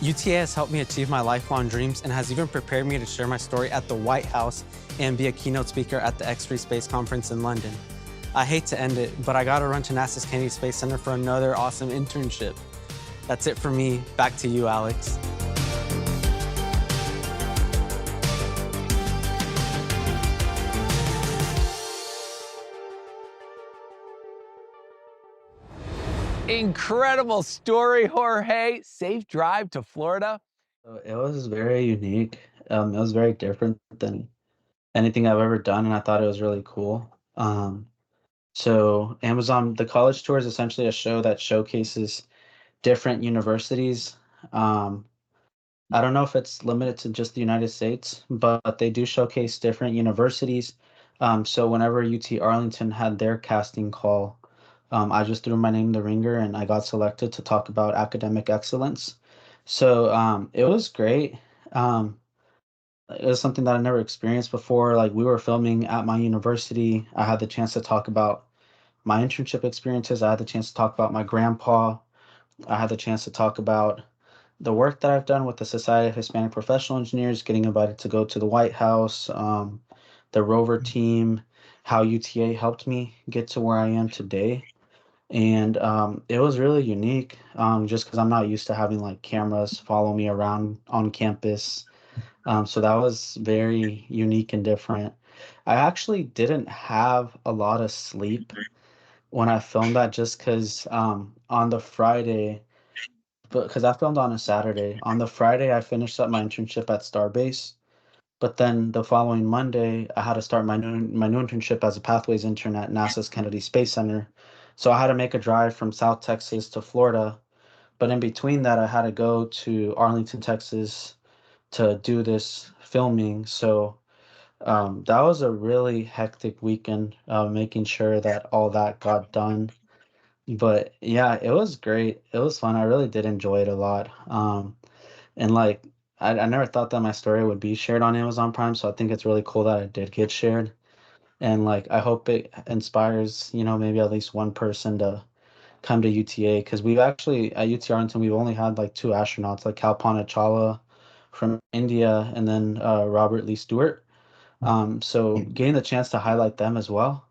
UTA has helped me achieve my lifelong dreams and has even prepared me to share my story at the White House and be a keynote speaker at the X-3 Space Conference in London. I hate to end it, but I gotta run to NASA's Kennedy Space Center for another awesome internship. That's it for me. Back to you, Alex. Incredible story, Jorge. Safe drive to Florida. So it was very unique. It was very different than anything I've ever done, and I thought it was really cool. So Amazon, the college tour is essentially a show that showcases different universities. I don't know if it's limited to just the United States, but they do showcase different universities. So whenever UT Arlington had their casting call, I just threw my name in the ringer and I got selected to talk about academic excellence. So it was great. It was something that I never experienced before. Like we were filming at my university. I had the chance to talk about my internship experiences. I had the chance to talk about my grandpa. I had the chance to talk about the work that I've done with the Society of Hispanic Professional Engineers, getting invited to go to the White House, the rover team, how UTA helped me get to where I am today. And it was really unique just because I'm not used to having like cameras follow me around on campus. So that was very unique and different. I actually didn't have a lot of sleep when I filmed that just because on the Friday, because I filmed on a Saturday. On the Friday, I finished up my internship at Starbase, but then the following Monday, I had to start my new internship as a Pathways intern at NASA's Kennedy Space Center. So I had to make a drive from South Texas to Florida, but in between that, I had to go to Arlington, Texas to do this filming. So that was a really hectic weekend, making sure that all that got done. But yeah, it was great. It was fun. I really did enjoy it a lot. And like, I never thought that my story would be shared on Amazon Prime, so I think it's really cool that it did get shared. And like, I hope it inspires, maybe at least one person to come to UTA because we've actually at UT Arlington we've only had like 2 astronauts, like Kalpana Chawla from India and then Robert Lee Stewart. So getting the chance to highlight them as well.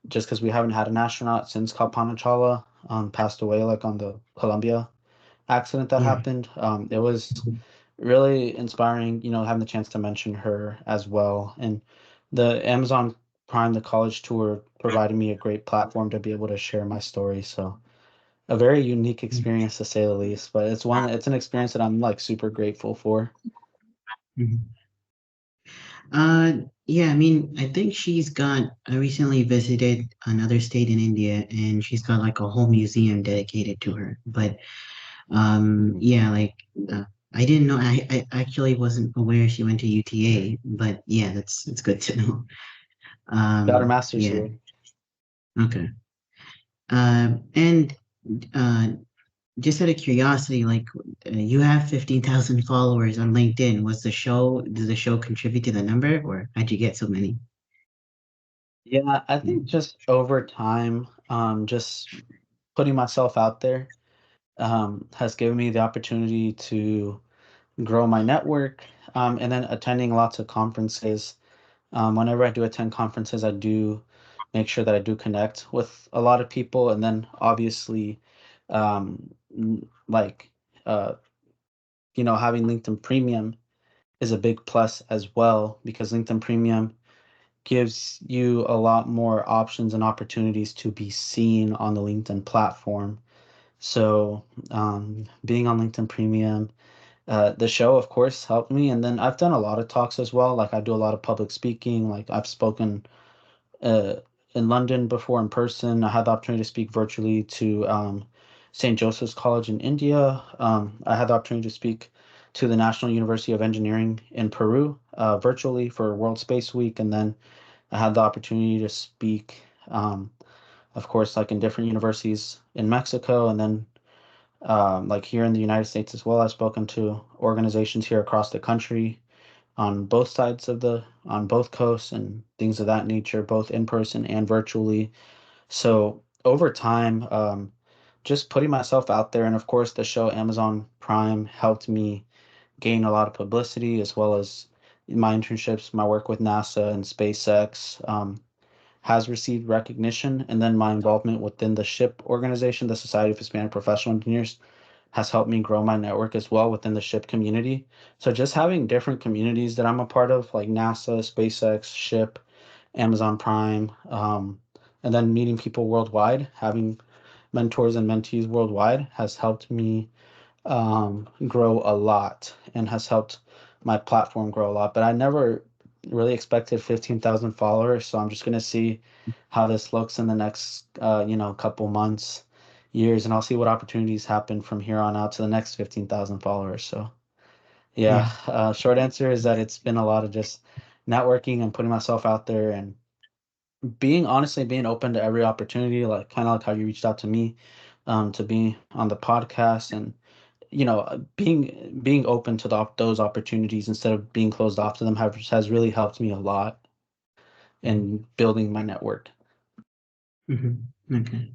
Just because we haven't had an astronaut since Kalpana Chawla passed away, like on the Columbia accident that happened. It was really inspiring, having the chance to mention her as well. And the Amazon Prime, the college tour, provided me a great platform to be able to share my story. So a very unique experience to say the least, but it's an experience that I'm like super grateful for. Mhm. Yeah, I mean, I think I recently visited another state in India and she's got like a whole museum dedicated to her. But yeah, like I didn't know, I actually wasn't aware she went to UTA, but yeah, it's good to know. Got her master's Yeah, here. okay. And uh, just out of curiosity, like you have 15,000 followers on LinkedIn. Did the show contribute to the number or how'd you get so many? Yeah, I think just over time, just putting myself out there has given me the opportunity to grow my network, and then attending lots of conferences. Whenever I do attend conferences, I do make sure that I do connect with a lot of people, and then obviously, like, uh, having LinkedIn Premium is a big plus as well because LinkedIn Premium gives you a lot more options and opportunities to be seen on the LinkedIn platform. So, being on LinkedIn Premium The show, of course, helped me, and then I've done a lot of talks as well. Like I do a lot of public speaking. Like I've spoken uh, in London before in person. I had the opportunity to speak virtually to St. Joseph's College in India. I had the opportunity to speak to the National University of Engineering in Peru virtually for World Space Week, and then I had the opportunity to speak, of course, like in different universities in Mexico, and then like here in the United States as well. I've spoken to organizations here across the country on both sides of on both coasts and things of that nature, both in person and virtually. So over time, just putting myself out there, and of course, the show Amazon Prime helped me gain a lot of publicity, as well as my internships, my work with NASA and SpaceX. Has received recognition, and then my involvement within the SHIP organization, the Society of Hispanic Professional Engineers, has helped me grow my network as well within the SHIP community. So just having different communities that I'm a part of, like NASA, SpaceX, SHIP, Amazon Prime, and then meeting people worldwide, having mentors and mentees worldwide, has helped me grow a lot and has helped my platform grow a lot. But I never really expected 15,000 followers, so I'm just gonna see how this looks in the next couple months, years, and I'll see what opportunities happen from here on out to the next 15,000 followers. So Yeah. yeah, short answer is that it's been a lot of just networking and putting myself out there and being open to every opportunity, like kind of like how you reached out to me, to be on the podcast, and being open to those opportunities instead of being closed off to them has really helped me a lot in building my network. Okay.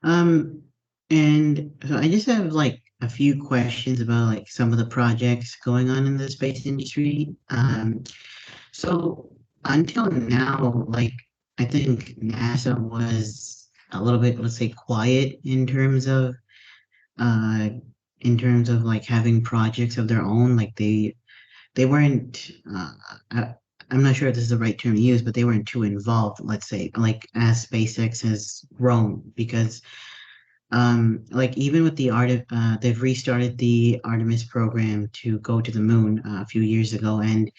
Um, and so I just have like a few questions about like some of the projects going on in the space industry. So until now, like I think NASA was a little bit, let's say, quiet uh in terms of like having projects of their own. Like they weren't I'm not sure if this is the right term to use, but they weren't too involved, let's say, like as SpaceX has grown, because like even with they've restarted the Artemis program to go to the moon a few years ago, and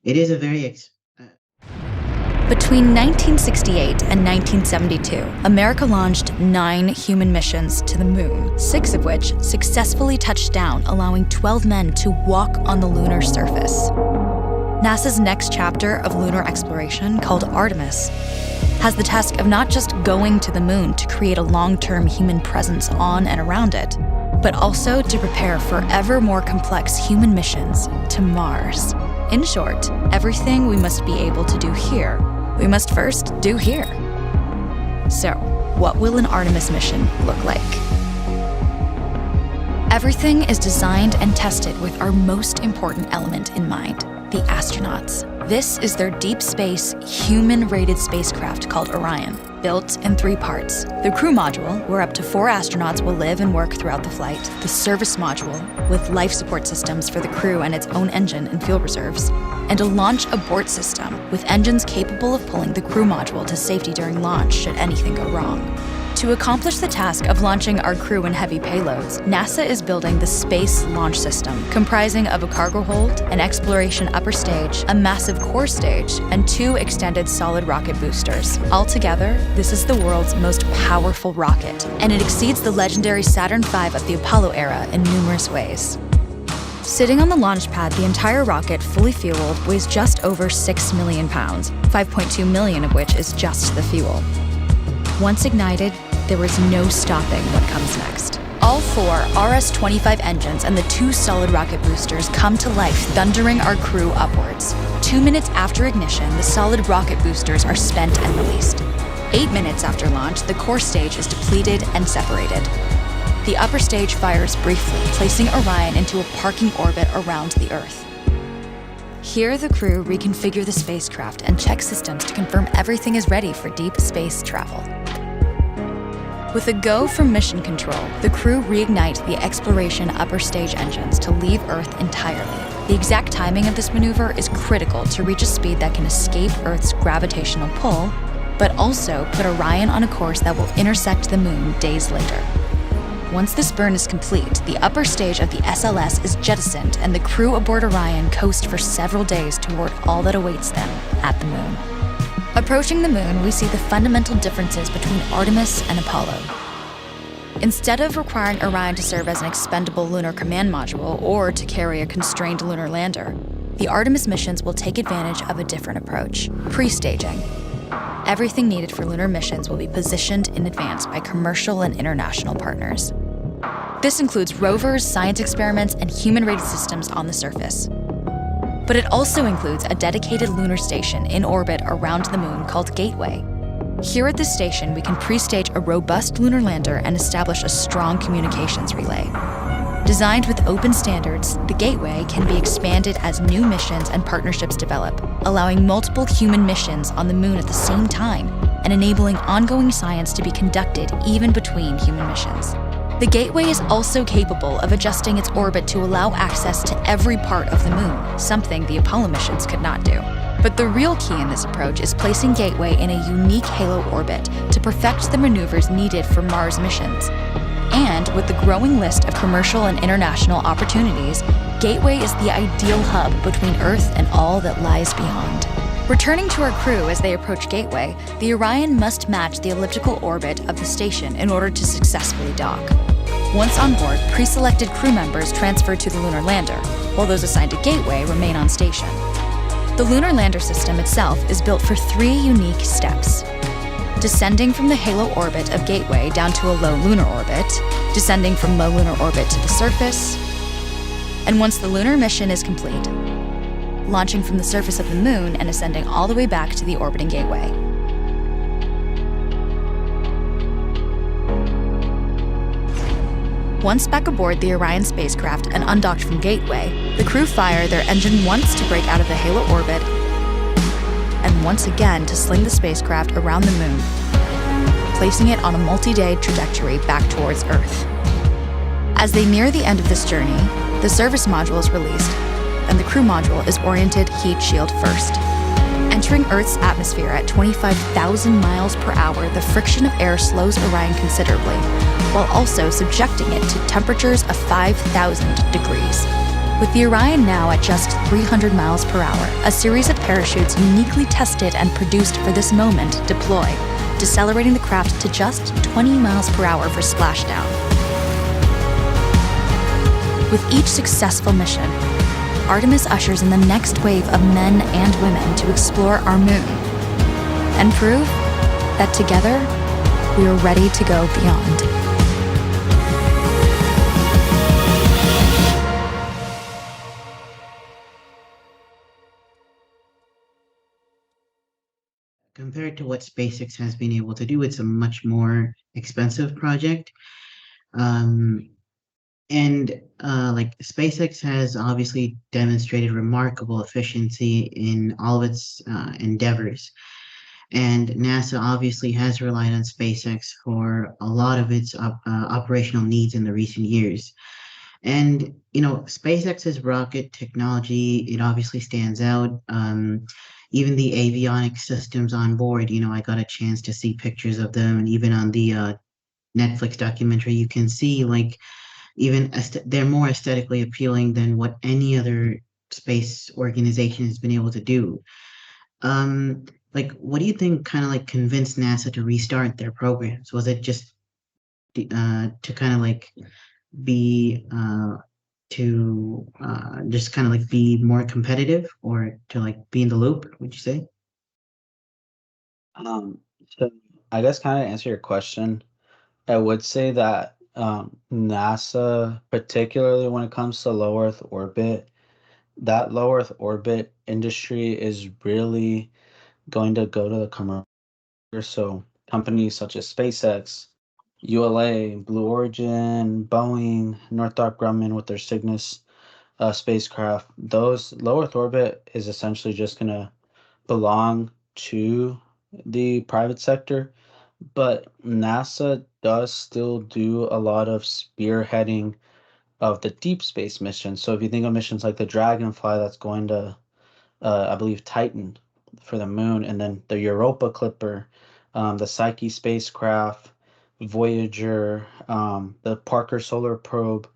it is a Between 1968 and 1972, America launched 9 human missions to the moon, 6 of which successfully touched down, allowing 12 men to walk on the lunar surface. NASA's next chapter of lunar exploration, called Artemis, has the task of not just going to the moon to create a long-term human presence on and around it, but also to prepare for ever more complex human missions to Mars. In short, everything we must be able to do here, we must first do here. So, what will an Artemis mission look like? Everything is designed and tested with our most important element in mind, the astronauts. This is their deep space, human-rated spacecraft called Orion, built in 3 parts. The crew module, where up to 4 astronauts will live and work throughout the flight. The service module, with life support systems for the crew and its own engine and fuel reserves. And a launch abort system, with engines capable of pulling the crew module to safety during launch should anything go wrong. To accomplish the task of launching our crew and heavy payloads, NASA is building the Space Launch System, comprising of a cargo hold, an exploration upper stage, a massive core stage, and 2 extended solid rocket boosters. Altogether, this is the world's most powerful rocket, and it exceeds the legendary Saturn V of the Apollo era in numerous ways. Sitting on the launch pad, the entire rocket, fully fueled, weighs just over 6 million pounds, 5.2 million of which is just the fuel. Once ignited, there is no stopping what comes next. All 4 RS-25 engines and the 2 solid rocket boosters come to life, thundering our crew upwards. 2 minutes after ignition, the solid rocket boosters are spent and released. 8 minutes after launch, the core stage is depleted and separated. The upper stage fires briefly, placing Orion into a parking orbit around the Earth. Here, the crew reconfigure the spacecraft and check systems to confirm everything is ready for deep space travel. With a go from mission control, the crew reignite the exploration upper stage engines to leave Earth entirely. The exact timing of this maneuver is critical to reach a speed that can escape Earth's gravitational pull, but also put Orion on a course that will intersect the moon days later. Once this burn is complete, the upper stage of the SLS is jettisoned and the crew aboard Orion coast for several days toward all that awaits them at the moon. Approaching the moon, we see the fundamental differences between Artemis and Apollo. Instead of requiring Orion to serve as an expendable lunar command module or to carry a constrained lunar lander, the Artemis missions will take advantage of a different approach: pre-staging. Everything needed for lunar missions will be positioned in advance by commercial and international partners. This includes rovers, science experiments, and human-rated systems on the surface. But it also includes a dedicated lunar station in orbit around the moon called Gateway. Here at this station, we can pre-stage a robust lunar lander and establish a strong communications relay. Designed with open standards, the Gateway can be expanded as new missions and partnerships develop, allowing multiple human missions on the moon at the same time and enabling ongoing science to be conducted even between human missions. The Gateway is also capable of adjusting its orbit to allow access to every part of the moon, something the Apollo missions could not do. But the real key in this approach is placing Gateway in a unique halo orbit to perfect the maneuvers needed for Mars missions. And with the growing list of commercial and international opportunities, Gateway is the ideal hub between Earth and all that lies beyond. Returning to our crew as they approach Gateway, the Orion must match the elliptical orbit of the station in order to successfully dock. Once on board, pre-selected crew members transfer to the lunar lander, while those assigned to Gateway remain on station. The lunar lander system itself is built for 3 unique steps: descending from the halo orbit of Gateway down to a low lunar orbit, descending from low lunar orbit to the surface, and once the lunar mission is complete, launching from the surface of the moon and ascending all the way back to the orbiting Gateway. Once back aboard the Orion spacecraft and undocked from Gateway, the crew fire their engine once to break out of the halo orbit and once again to sling the spacecraft around the moon, placing it on a multi-day trajectory back towards Earth. As they near the end of this journey, the service module is released, and the crew module is oriented heat shield first. Entering Earth's atmosphere at 25,000 miles per hour, the friction of air slows Orion considerably, while also subjecting it to temperatures of 5,000 degrees. With the Orion now at just 300 miles per hour, a series of parachutes uniquely tested and produced for this moment deploy, decelerating the craft to just 20 miles per hour for splashdown. With each successful mission, Artemis ushers in the next wave of men and women to explore our moon and prove that together we are ready to go beyond. Compared to what SpaceX has been able to do, it's a much more expensive project. Like SpaceX has obviously demonstrated remarkable efficiency in all of its endeavors. And NASA obviously has relied on SpaceX for a lot of its operational needs in the recent years. And, SpaceX's rocket technology, it obviously stands out. Even the avionics systems on board, I got a chance to see pictures of them. And even on the Netflix documentary, you can see like they're more aesthetically appealing than what any other space organization has been able to do. What do you think kind of like convinced NASA to restart their programs? Was it just to kind of like be just kind of like be more competitive, or to like be in the loop, would you say? So I guess kind of answer your question, I would say that NASA, particularly when it comes to low Earth orbit, that low Earth orbit industry is really going to go to the commercial. So companies such as SpaceX, ULA, Blue Origin, Boeing, Northrop Grumman with their Cygnus spacecraft, those low Earth orbit is essentially just going to belong to the private sector. But NASA does still do a lot of spearheading of the deep space missions. So if you think of missions like the Dragonfly that's going to, I believe, Titan for the moon, and then the Europa Clipper, the Psyche spacecraft, Voyager, the Parker Solar Probe.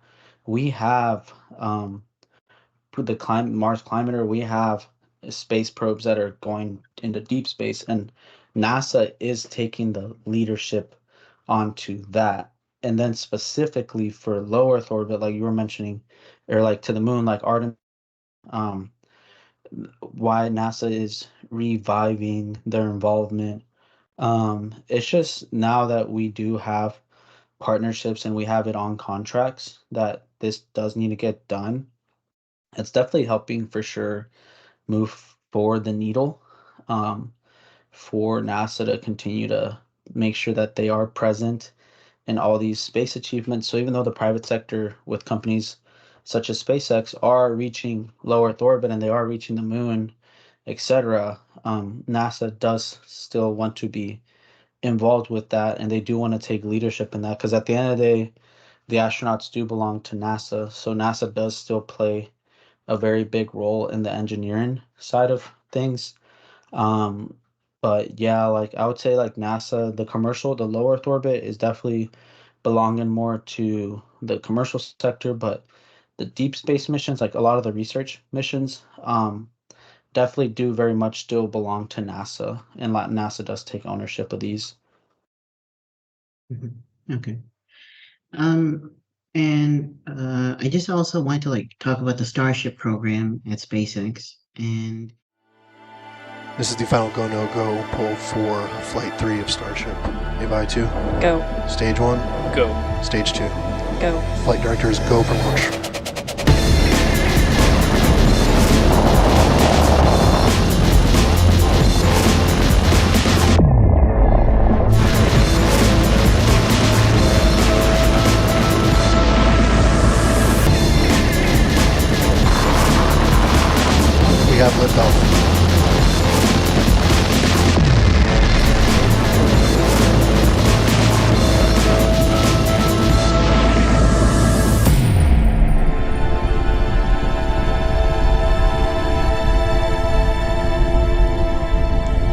We have the Mars Climber. We have space probes that are going into deep space, and NASA is taking the leadership onto that. And then specifically for low Earth orbit, like you were mentioning, or like to the moon, like Artemis, um, why NASA is reviving their involvement. It's just now that we do have partnerships and we have it on contracts that this does need to get done. It's definitely helping for sure move forward the needle, um, for NASA to continue to make sure that they are present in all these space achievements. So even though the private sector with companies such as SpaceX are reaching low Earth orbit and they are reaching the moon, etc., NASA does still want to be involved with that, and they do want to take leadership in that because at the end of the day, the astronauts do belong to NASA. So NASA does still play a very big role in the engineering side of things. Um, but yeah, like I would say like NASA, the low Earth orbit is definitely belonging more to the commercial sector, but the deep space missions, like a lot of the research missions, definitely do very much still belong to NASA, and NASA does take ownership of these. Mhm. Okay. Um, and I just also want to like talk about the Starship program at SpaceX. And This is the final go no go poll for Flight 3 of Starship. Invite 2. Go. Stage 1. Go. Stage 2. Go. Flight directors go for launch. We have liftoff.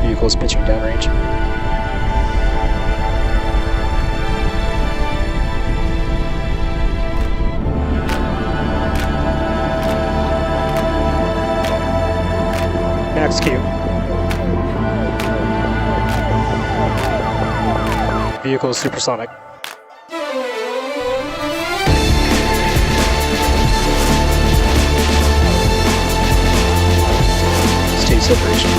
Vehicles pitching downrange. Max Q. Vehicle supersonic. Stage separation.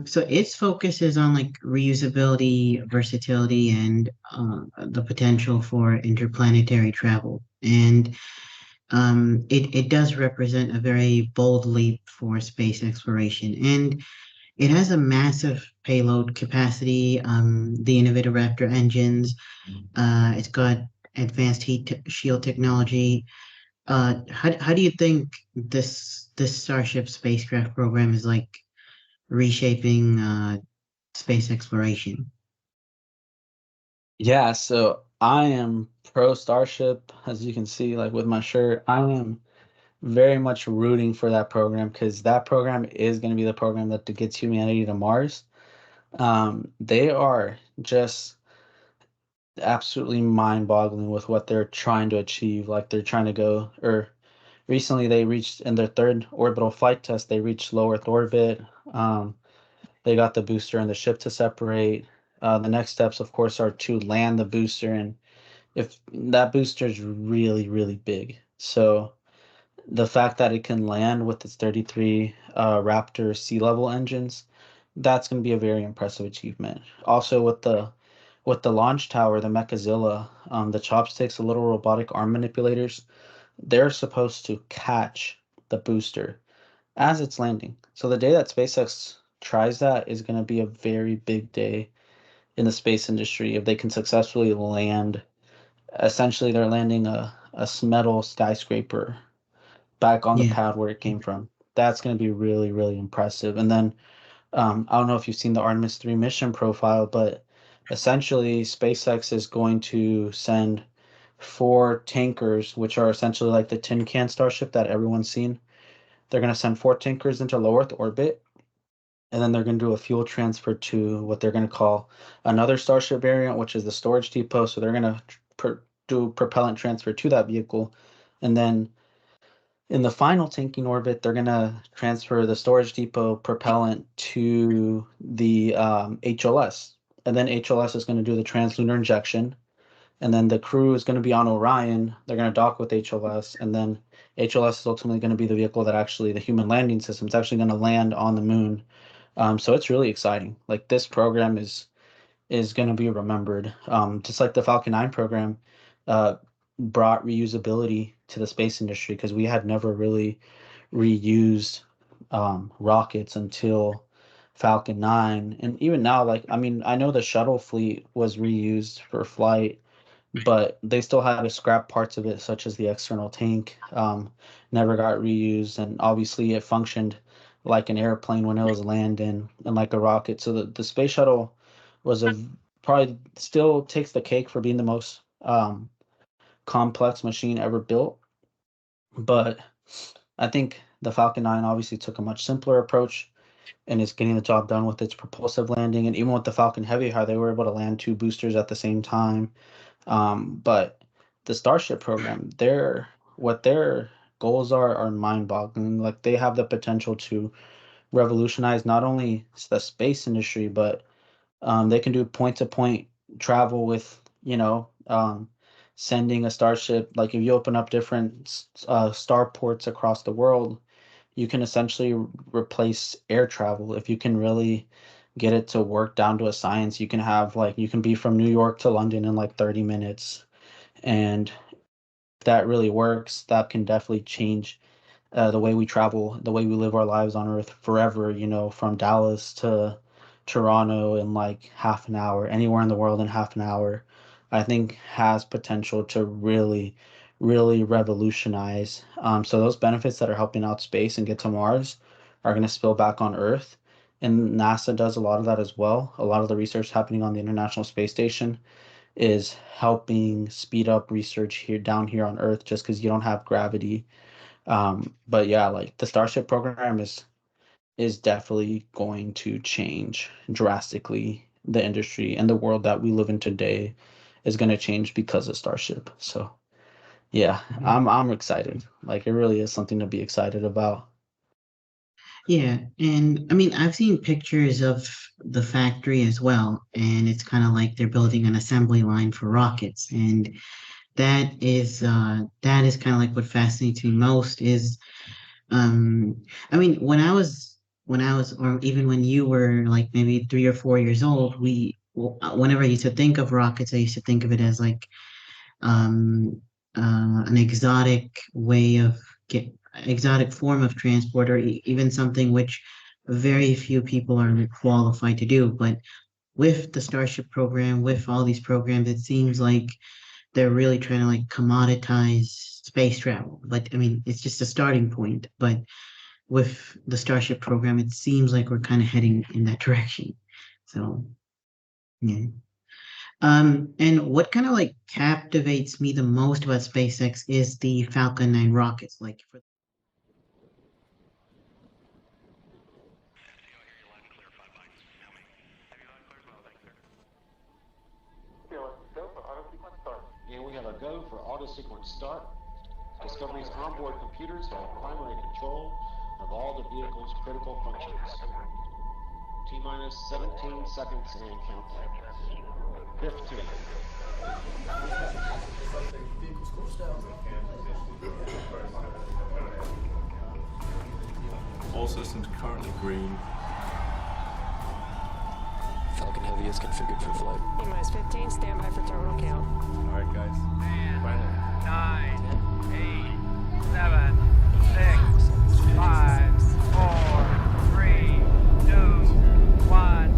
So its focus is on like reusability, versatility, and the potential for interplanetary travel. And it does represent a very bold leap for space exploration. And it has a massive payload capacity, the Innovator Raptor engines. It's got advanced shield technology. How do you think this Starship spacecraft program is like reshaping space exploration? Yeah, so I am pro Starship, as you can see, like with my shirt. I am very much rooting for that program because that program is going to be the program that gets humanity to Mars. They are just absolutely mind-boggling with what they're trying to achieve. Like they're trying to go, or recently they reached in their third orbital flight test, they reached low Earth orbit. They got the booster and the ship to separate. The next steps, of course, are to land the booster, and if that booster is really, really big. So the fact that it can land with its 33 Raptor sea level engines, that's going to be a very impressive achievement. Also with the launch tower, the Mechazilla, the chopsticks, the little robotic arm manipulators, they're supposed to catch the booster as it's landing. So the day that SpaceX tries that is going to be a very big day in the space industry if they can successfully land. Essentially, they're landing a metal skyscraper back on the Yeah. pad where it came from. That's going to be really, really impressive. And then I don't know if you've seen the Artemis 3 mission profile, but essentially, SpaceX is going to send 4 tankers, which are essentially like the tin can Starship that everyone's seen. They're going to send 4 tankers into low Earth orbit, and then they're going to do a fuel transfer to what they're going to call another Starship variant, which is the storage depot. So they're going to do propellant transfer to that vehicle, and then in the final tanking orbit, they're going to transfer the storage depot propellant to the HLS. And then HLS is going to do the translunar injection. And then the crew is going to be on Orion. They're going to dock with HLS. And then HLS is ultimately going to be the vehicle that actually, the human landing system, is actually going to land on the moon. So it's really exciting. Like this program is going to be remembered. Just like the Falcon 9 program uh, brought reusability to the space industry because we had never really reused rockets until Falcon 9. And even now, like, I mean, I know the shuttle fleet was reused for flight, but they still had to scrap parts of it, such as the external tank, never got reused. And obviously, it functioned like an airplane when it was landing and like a rocket. So the space shuttle was probably still takes the cake for being the most complex machine ever built. But I think the Falcon 9 obviously took a much simpler approach and is getting the job done with its propulsive landing. And even with the Falcon Heavy, how they were able to land 2 boosters at the same time. But the Starship program, what their goals are mind-boggling. Like they have the potential to revolutionize not only the space industry, but they can do point-to-point travel with, sending a Starship. Like if you open up different starports across the world, you can essentially replace air travel. If you can really get it to work down to a science, you can have like you can be from New York to London in like 30 minutes. And if that really works, that can definitely change the way we travel, the way we live our lives on Earth forever, from Dallas to Toronto in like half an hour, anywhere in the world in half an hour, I think has potential to really, really revolutionize. So those benefits that are helping out space and get to Mars are going to spill back on Earth. And NASA does a lot of that as well. A lot of the research happening on the International Space Station is helping speed up research here down here on Earth just because you don't have gravity. But yeah, like the Starship program is definitely going to change drastically the industry, and the world that we live in today is going to change because of Starship. So yeah, I'm excited. Like it really is something to be excited about. Yeah, and I mean, I've seen pictures of the factory as well, and it's kind of like they're building an assembly line for rockets, and that is kind of like what fascinates me most is, I mean, when I was, or even when you were like maybe 3 or 4 years old, whenever I used to think of rockets, I used to think of it as like um, an exotic way of get exotic form of transport, or even something which very few people are qualified to do. But with the Starship program, with all these programs, it seems like they're really trying to like commoditize space travel. But I mean, it's just a starting point. But with the Starship program, it seems like we're kind of heading in that direction. So, yeah. And what kind of like captivates me the most about SpaceX is the Falcon 9 rockets. Like, Yeah, we have a go for auto sequence start. Discovery's onboard computers have primary control of all the vehicle's critical functions. T-minus 17 seconds and counting. 15. All systems currently green. Falcon Heavy is configured for flight. T-minus 15, stand by for terminal count. All right, guys. 9, 8, 7, 6, 5, 4, 3, 2, 1.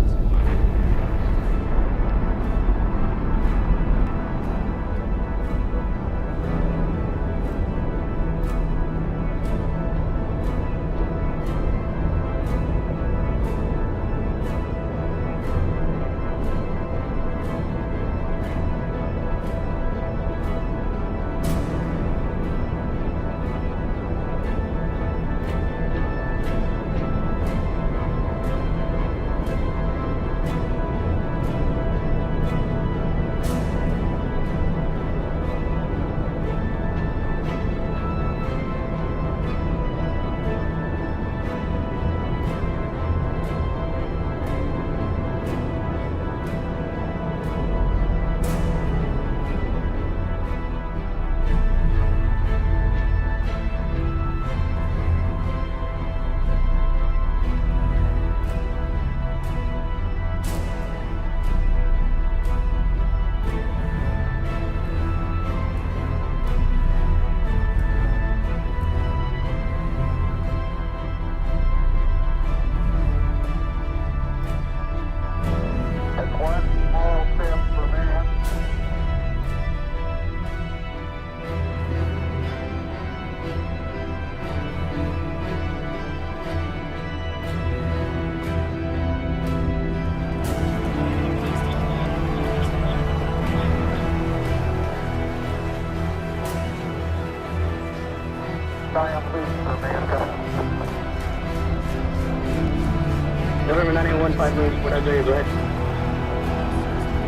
November 9815, whatever you go ahead.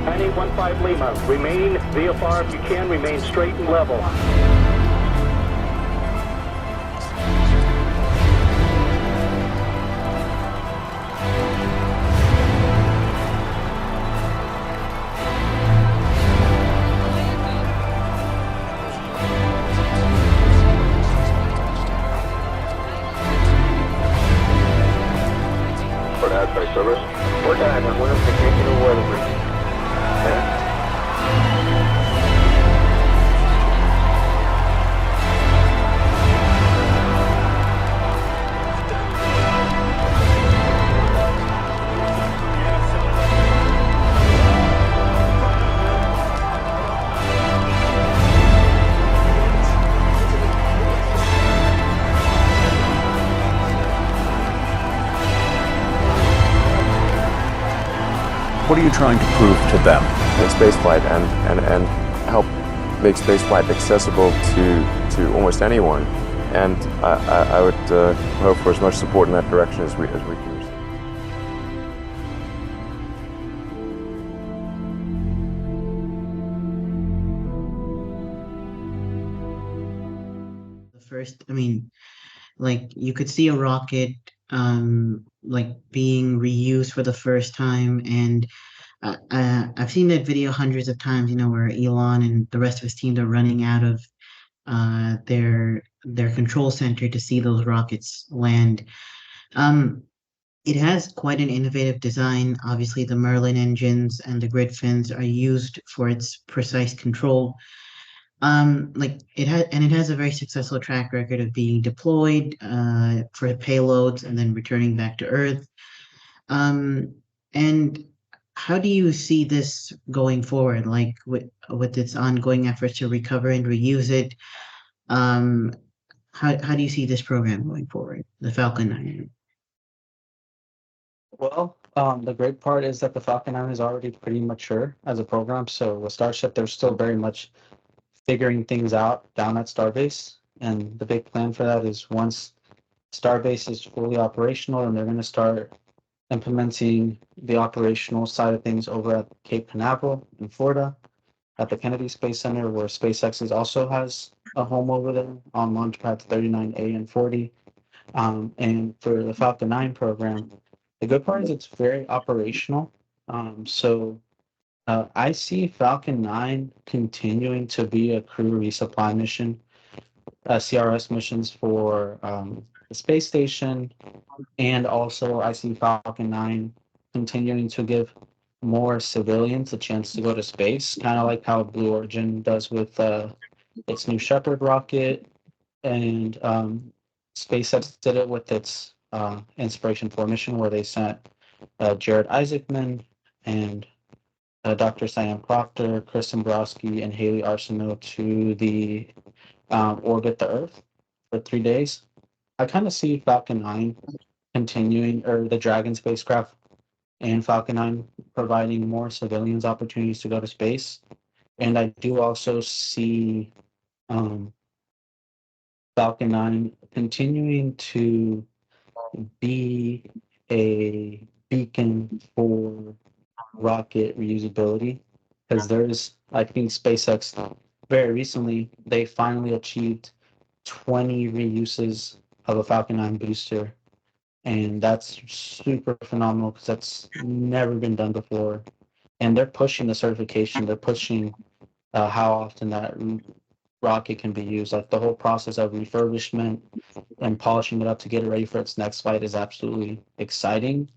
9815 Lima, remain VFR if you can, remain straight and level. Service. We're done. I'm willing to take you to weather bridge. What are you trying to prove to them? In spaceflight and help make spaceflight accessible to almost anyone. And I would hope for as much support in that direction as we can receive. First, I mean, like you could see a rocket like being reused for the first time, and I've seen that video hundreds of times, you know, where Elon and the rest of his team are running out of their control center to see those rockets land. It has quite an innovative design. Obviously, the Merlin engines and the grid fins are used for its precise control. Like it has a very successful track record of being deployed for payloads and then returning back to Earth. And how do you see this going forward? Like with its ongoing efforts to recover and reuse it, how do you see this program going forward? The Falcon 9. Well, the great part is that the Falcon 9 is already pretty mature as a program. So with Starship, they're still very much figuring things out down at Starbase. And the big plan for that is once Starbase is fully operational and they're going to start implementing the operational side of things over at Cape Canaveral in Florida, at the Kennedy Space Center, where SpaceX also has a home over there on launch pads 39A and 40. And for the Falcon 9 program, the good part is it's very operational. I see Falcon 9 continuing to be a crew resupply mission, CRS missions for the space station, and also I see Falcon 9 continuing to give more civilians a chance to go to space, kind of like how Blue Origin does with its New Shepard rocket, and SpaceX did it with its Inspiration 4 mission, where they sent Jared Isaacman and Dr. Sam Proctor, Chris Dombrowski, and Haley Arsenault to the orbit the Earth for 3 days. I kind of see Falcon 9 continuing, or the Dragon spacecraft and Falcon 9 providing more civilians opportunities to go to space. And I do also see Falcon 9 continuing to be a beacon for rocket reusability, because there's, I think SpaceX very recently, they finally achieved 20 reuses of a Falcon 9 booster. And that's super phenomenal because that's never been done before. And they're pushing the certification, they're pushing how often that rocket can be used. Like the whole process of refurbishment and polishing it up to get it ready for its next flight is absolutely exciting.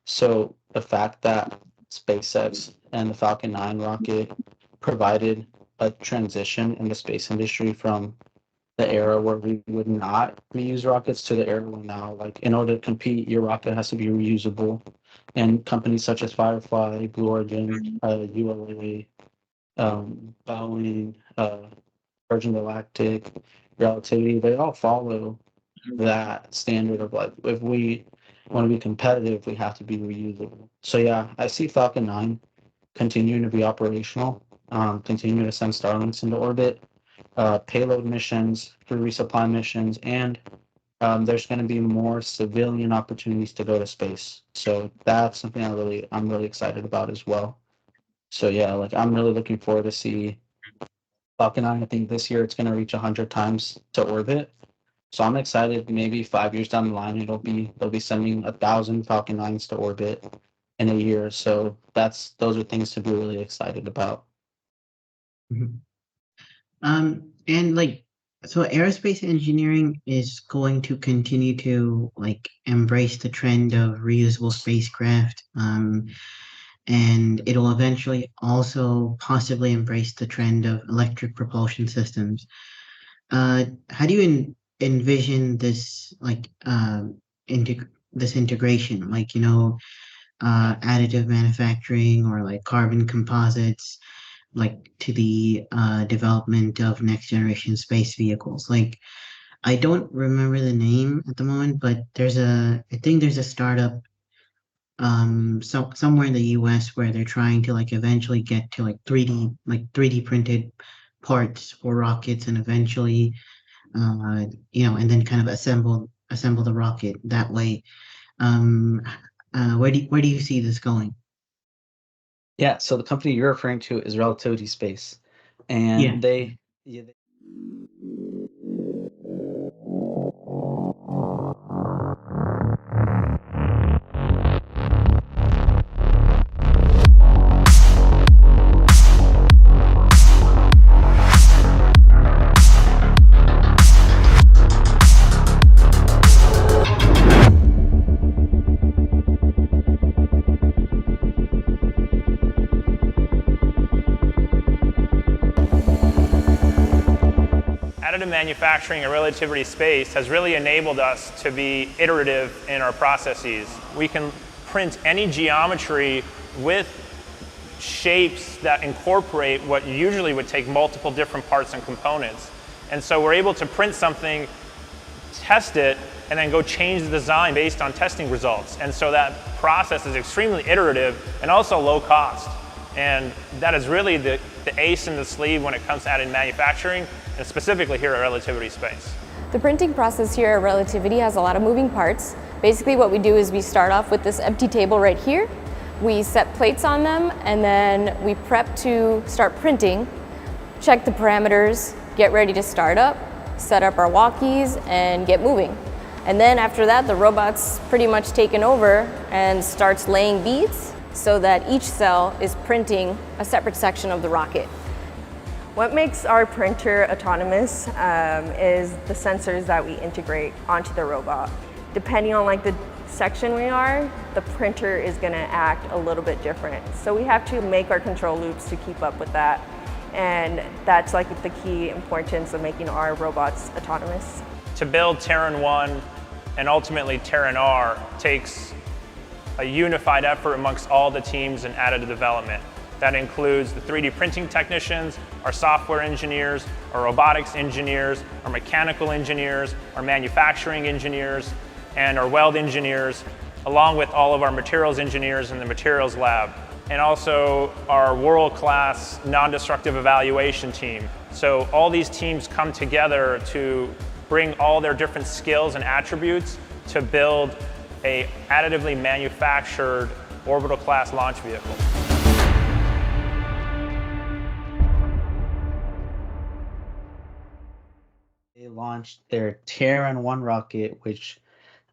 So the fact that SpaceX and the Falcon 9 rocket provided a transition in the space industry from the era where we would not reuse rockets to the era where now, like, in order to compete, your rocket has to be reusable. And companies such as Firefly, Blue Origin, ULA, Boeing, Virgin Galactic, Relativity, they all follow that standard of, like, if we want to be competitive, we have to be reusable. So yeah, I see Falcon 9 continuing to be operational, continuing to send Starlinks into orbit, payload missions, crew resupply missions, and there's going to be more civilian opportunities to go to space. So that's something I'm really excited about as well. So yeah, like I'm really looking forward to see Falcon 9. I think this year it's going to reach 100 times to orbit. So I'm excited. Maybe 5 years down the line, they'll be sending 1,000 Falcon 9s to orbit in a year. So those are things to be really excited about. Mhm. And like, so aerospace engineering is going to continue to like embrace the trend of reusable spacecraft, and it'll eventually also possibly embrace the trend of electric propulsion systems. How do you envision this like this integration, like additive manufacturing or like carbon composites, like to the development of next generation space vehicles? Like, I don't remember the name at the moment, but I think there's a startup somewhere in the US where they're trying to like eventually get to like 3D printed parts for rockets, and eventually and then kind of assemble the rocket that way. Where do you see this going? Yeah, so the company you're referring to is Relativity Space, and Yeah. they Additive manufacturing at Relativity Space has really enabled us to be iterative in our processes. We can print any geometry with shapes that incorporate what usually would take multiple different parts and components. And so we're able to print something, test it, and then go change the design based on testing results. And so that process is extremely iterative and also low cost. And that is really the ace in the sleeve when it comes to additive manufacturing, and specifically here at Relativity Space. The printing process here at Relativity has a lot of moving parts. Basically what we do is we start off with this empty table right here. We set plates on them, and then we prep to start printing, check the parameters, get ready to start up, set up our walkies, and get moving. And then after that, the robot's pretty much taken over and starts laying beads so that each cell is printing a separate section of the rocket. What makes our printer autonomous is the sensors that we integrate onto the robot. Depending on like the section we are, the printer is going to act a little bit different. So we have to make our control loops to keep up with that. And that's like the key importance of making our robots autonomous. To build Terran 1 and ultimately Terran R takes a unified effort amongst all the teams in additive development. That includes the 3D printing technicians, our software engineers, our robotics engineers, our mechanical engineers, our manufacturing engineers, and our weld engineers, along with all of our materials engineers in the materials lab, and also our world-class non-destructive evaluation team. So all these teams come together to bring all their different skills and attributes to build a additively manufactured orbital class launch vehicle. They launched their Terran 1 rocket, which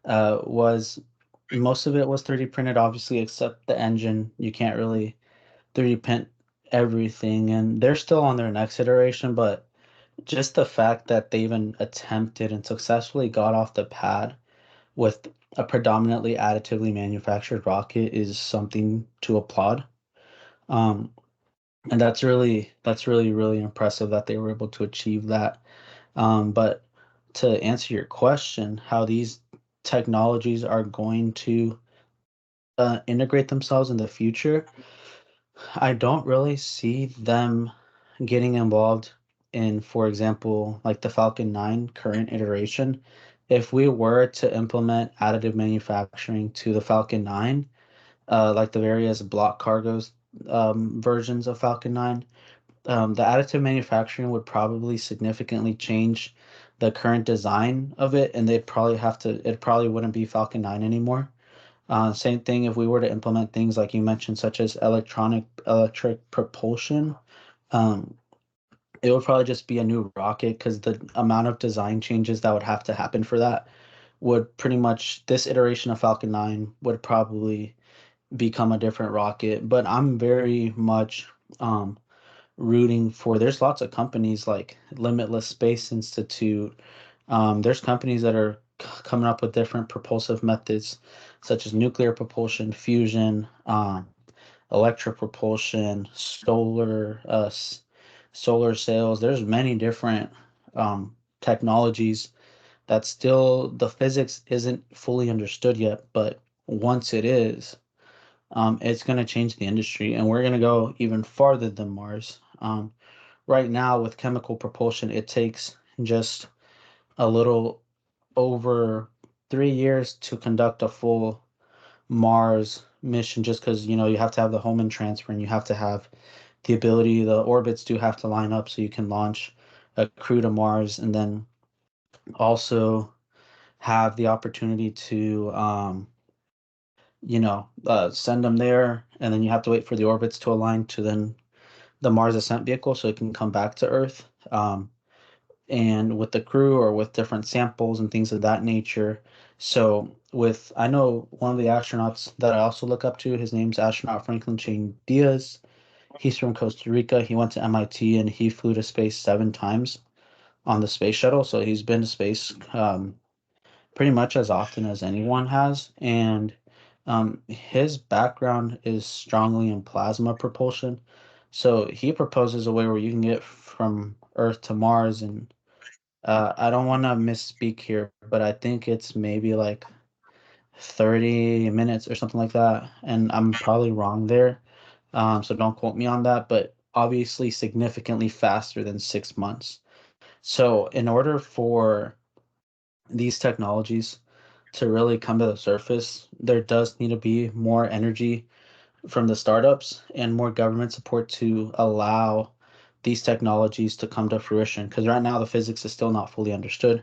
was, most of it was 3D printed, obviously, except the engine. You can't really 3D print everything, and they're still on their next iteration, but just the fact that they even attempted and successfully got off the pad with a predominantly additively manufactured rocket is something to applaud. And that's really impressive that they were able to achieve that. But to answer your question, how these technologies are going to integrate themselves in the future, I don't really see them getting involved in, for example, like the Falcon 9 current iteration. If we were to implement additive manufacturing to the Falcon 9, like the various block cargos versions of Falcon 9, the additive manufacturing would probably significantly change the current design of it, and it probably wouldn't be Falcon 9 anymore. Same thing if we were to implement things like you mentioned, such as electric propulsion. It would probably just be a new rocket because the amount of design changes that would have to happen for that would pretty much, this iteration of Falcon 9 would probably become a different rocket. But I'm very much rooting for, there's lots of companies like Limitless Space Institute. There's companies that are coming up with different propulsive methods, such as nuclear propulsion, fusion, electric propulsion, solar sails. There's many different technologies that still the physics isn't fully understood yet, but once it is, it's going to change the industry, and we're going to go even farther than Mars. Right now, with chemical propulsion, it takes just a little over 3 years to conduct a full Mars mission, just because you have to have the Hohmann transfer and you have to have the ability, the orbits do have to line up so you can launch a crew to Mars, and then also have the opportunity to send them there, and then you have to wait for the orbits to align to then the Mars ascent vehicle so it can come back to Earth. And with the crew or with different samples and things of that nature. So I know one of the astronauts that I also look up to, his name's astronaut Franklin Shane Diaz. He's from Costa Rica. He went to MIT and he flew to space 7 times on the space shuttle. So he's been to space pretty much as often as anyone has. And his background is strongly in plasma propulsion. So he proposes a way where you can get from Earth to Mars, and I don't want to misspeak here, but I think it's maybe like 30 minutes or something like that. And I'm probably wrong there. So don't quote me on that, but obviously significantly faster than 6 months. So in order for these technologies to really come to the surface, there does need to be more energy from the startups and more government support to allow these technologies to come to fruition. Because right now the physics is still not fully understood.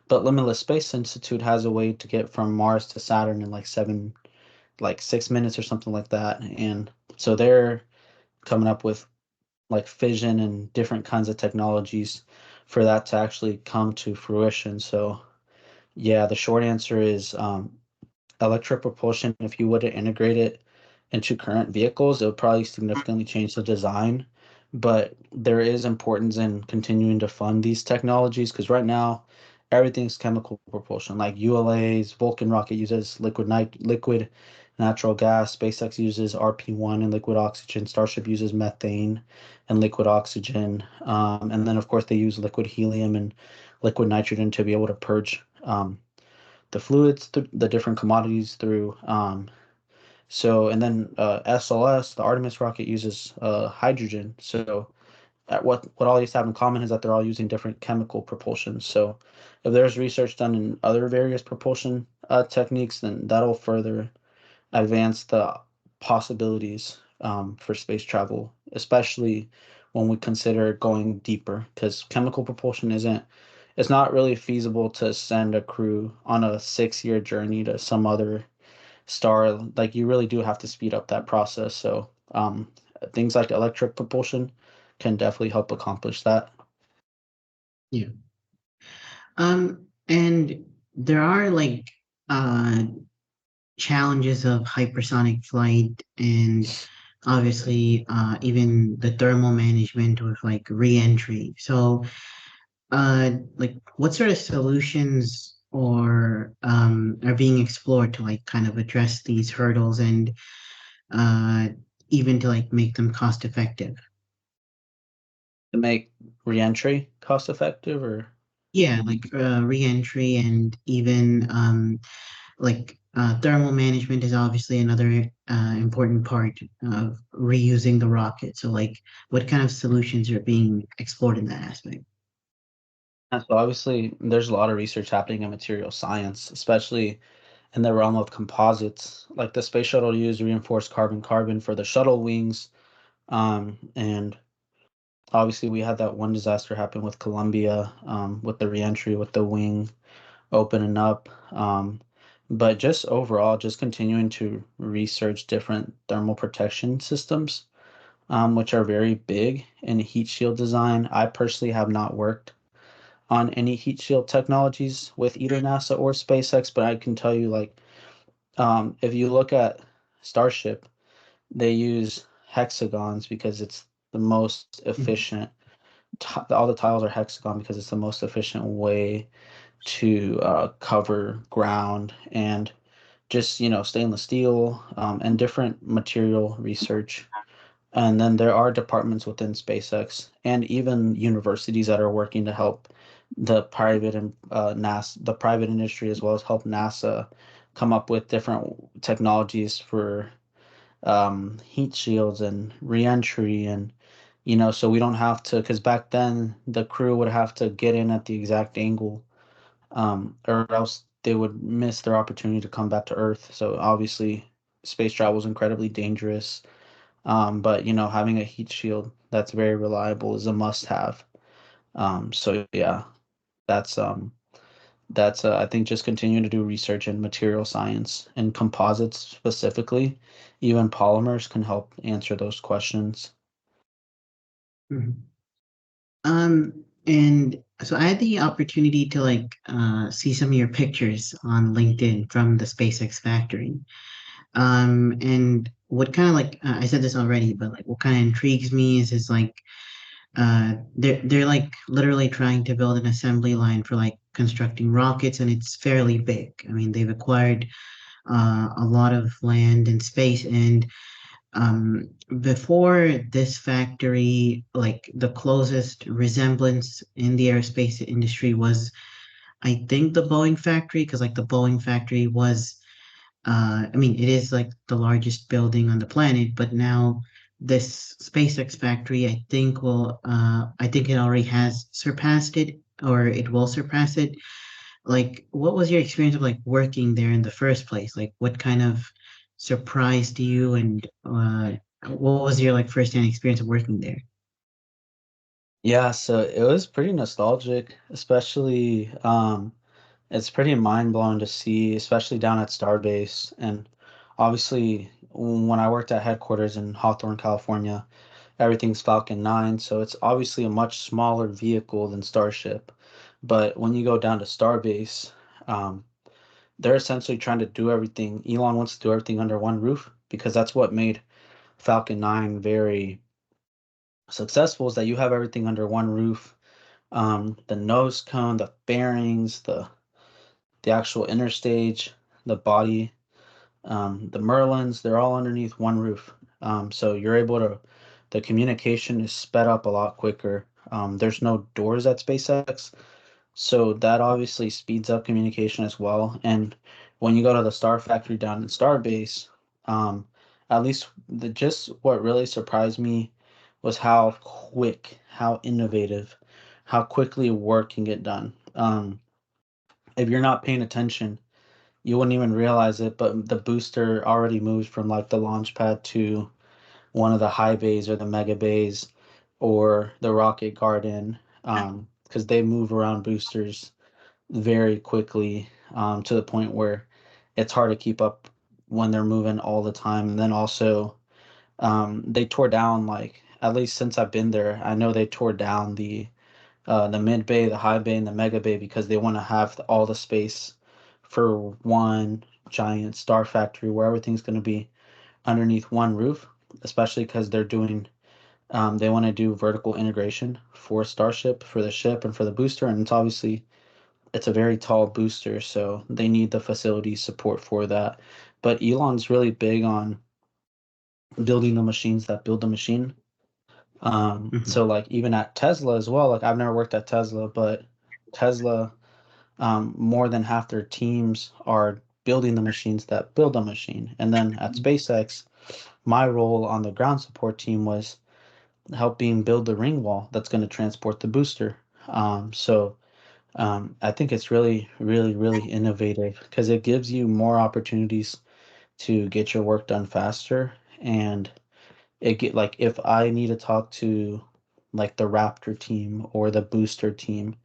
But Limitless Space Institute has a way to get from Mars to Saturn in like 6 minutes or something like that. And so they're coming up with like fission and different kinds of technologies for that to actually come to fruition. So yeah, the short answer is electric propulsion. If you were to integrate it into current vehicles, it would probably significantly change the design. But there is importance in continuing to fund these technologies because right now everything's chemical propulsion, like ULAs. Vulcan rocket uses liquid natural gas. SpaceX uses RP1 and liquid oxygen. Starship uses methane and liquid oxygen. And then of course they use liquid helium and liquid nitrogen to be able to purge the fluids, the different commodities through. So and then SLS, the Artemis rocket uses hydrogen. So what all these have in common is that they're all using different chemical propulsion. So if there's research done in other various propulsion techniques, then that'll further advance the possibilities for space travel, especially when we consider going deeper, because chemical propulsion isn't it's not really feasible to send a crew on a 6-year journey to some other star. Like you really do have to speed up that process. So things like electric propulsion can definitely help accomplish that. Yeah. And there are like challenges of hypersonic flight and obviously even the thermal management with like re-entry. So like what sort of solutions or are being explored to like kind of address these hurdles and uh even to like make them cost effective? To make reentry cost effective, or Yeah, like re-entry and even like thermal management is obviously another important part of reusing the rocket. So like what kind of solutions are being explored in that aspect? so obviously there's a lot of research happening in material science, especially in the realm of composites. Like the space shuttle used reinforced carbon for the shuttle wings. And obviously we had that one disaster happen with Columbia, with the reentry with the wing opening up. But just overall, just continuing to research different thermal protection systems, which are very big in heat shield design. I personally have not worked on any heat shield technologies with either NASA or SpaceX, but I can tell you, like, if you look at Starship, they use hexagons because it's the most efficient. All the tiles are hexagon because it's the most efficient way to cover ground, and just stainless steel and different material research. And then there are departments within SpaceX and even universities that are working to help the private and the private industry, as well as help NASA come up with different technologies for heat shields and reentry. And so we don't have to, because back then the crew would have to get in at the exact angle, or else they would miss their opportunity to come back to Earth. So obviously space travel is incredibly dangerous. But having a heat shield that's very reliable is a must-have. So yeah, that's I think just continuing to do research in material science and composites specifically, even polymers can help answer those questions. Mhm. And so I had the opportunity to like see some of your pictures on LinkedIn from the SpaceX factory. And what kind of like I said this already, but like what kind of intrigues me is like they're like literally trying to build an assembly line for like constructing rockets, and it's fairly big. I mean, they've acquired a lot of land and space, and before this factory, like the closest resemblance in the aerospace industry was, I think, the Boeing factory, because like the Boeing factory was, I mean, it is like the largest building on the planet, but now this SpaceX factory, I think it already has surpassed it, or it will surpass it. Like, what was your experience of like working there in the first place? Like, what kind of surprised you, and what was your like first-hand experience of working there? Yeah, so it was pretty nostalgic, especially it's pretty mind-blowing to see, especially down at Starbase. And obviously when I worked at headquarters in Hawthorne, California, everything's Falcon 9, so it's obviously a much smaller vehicle than Starship. But when you go down to Starbase, um, they're essentially trying to do everything. Elon wants to do everything under one roof because that's what made Falcon 9 very successful, is that you have everything under one roof. The nose cone, the fairings, the actual interstage, the body, the Merlins, they're all underneath one roof. So you're able to, the communication is sped up a lot quicker. There's no doors at SpaceX, so that obviously speeds up communication as well. And when you go to the Star Factory down in Starbase, at least just what really surprised me was how quick, how innovative, how quickly work can get done. If you're not paying attention, you wouldn't even realize it, but the booster already moves from like the launch pad to one of the high bays or the mega bays or the rocket garden, because they move around boosters very quickly, to the point where it's hard to keep up when they're moving all the time. And then also, they tore down, like, at least since I've been there, I know they tore down the mid bay, the high bay, and the mega bay because they want to have all the space for one giant star factory where everything's going to be underneath one roof, especially because they're doing they want to do vertical integration for Starship, for the ship, and for the booster. And it's obviously it's a very tall booster, so they need the facility support for that. But Elon's really big on building the machines that build the machine. So like even at Tesla as well, like I've never worked at Tesla, but Tesla, more than half their teams are building the machines that build a machine. And then at SpaceX, my role on the ground support team was helping build the ring wall that's going to transport the booster. I think it's really, really, really innovative because it gives you more opportunities to get your work done faster. And it get like if I need to talk to like the Raptor team or the booster team,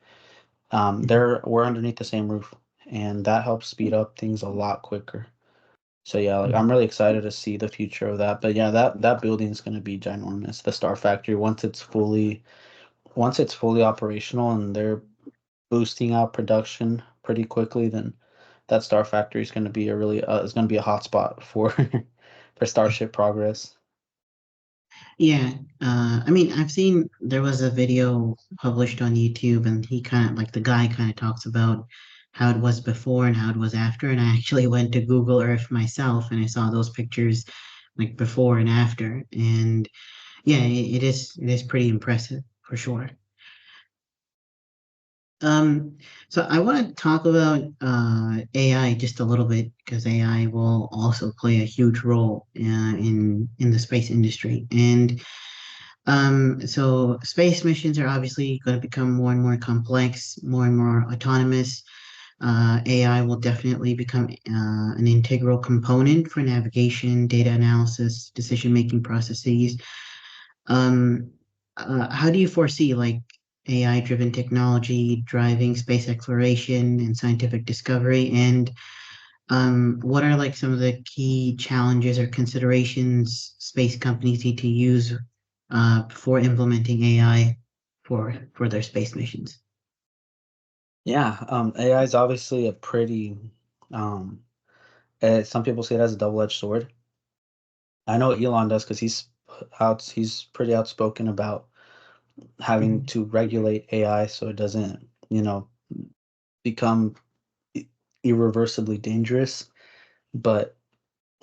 we're underneath the same roof, and that helps speed up things a lot quicker. So yeah, like I'm really excited to see the future of that. But yeah, that building is going to be ginormous. The Star Factory, once it's fully operational and they're boosting out production pretty quickly, then that Star Factory is going to be is going to be a hotspot for for Starship progress. Yeah, I mean, I've seen there was a video published on YouTube, and he kind of like the guy kind of talks about how it was before and how it was after. And I actually went to Google Earth myself, and I saw those pictures like before and after. And yeah, it is pretty impressive for sure. So I want to talk about AI just a little bit because AI will also play a huge role in the space industry. And so space missions are obviously going to become more and more complex, more and more autonomous. AI will definitely become an integral component for navigation, data analysis, decision-making processes. Um, how do you foresee like AI-driven technology driving space exploration and scientific discovery? And what are like some of the key challenges or considerations space companies need to use before implementing AI for their space missions? Yeah, AI is obviously a pretty um some people say it as a double-edged sword. I know Elon does because he's pretty outspoken about having to regulate AI so it doesn't, become irreversibly dangerous. But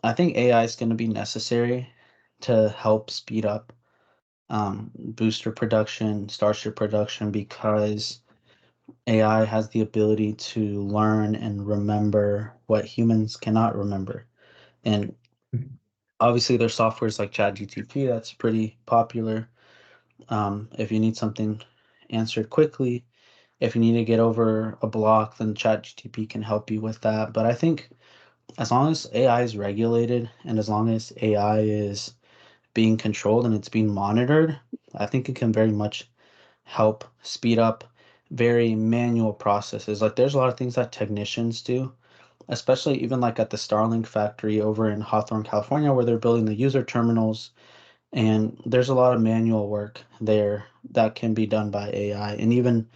I think AI is going to be necessary to help speed up booster production, Starship production, because AI has the ability to learn and remember what humans cannot remember. And obviously, there's softwares like ChatGTP that's pretty popular. If you need something answered quickly, if you need to get over a block, then ChatGTP can help you with that. But I think as long as AI is regulated and as long as AI is being controlled and it's being monitored, I think it can very much help speed up very manual processes. Like there's a lot of things that technicians do, especially even like at the Starlink factory over in Hawthorne, California, where they're building the user terminals And there's a lot of manual work there that can be done by AI. And even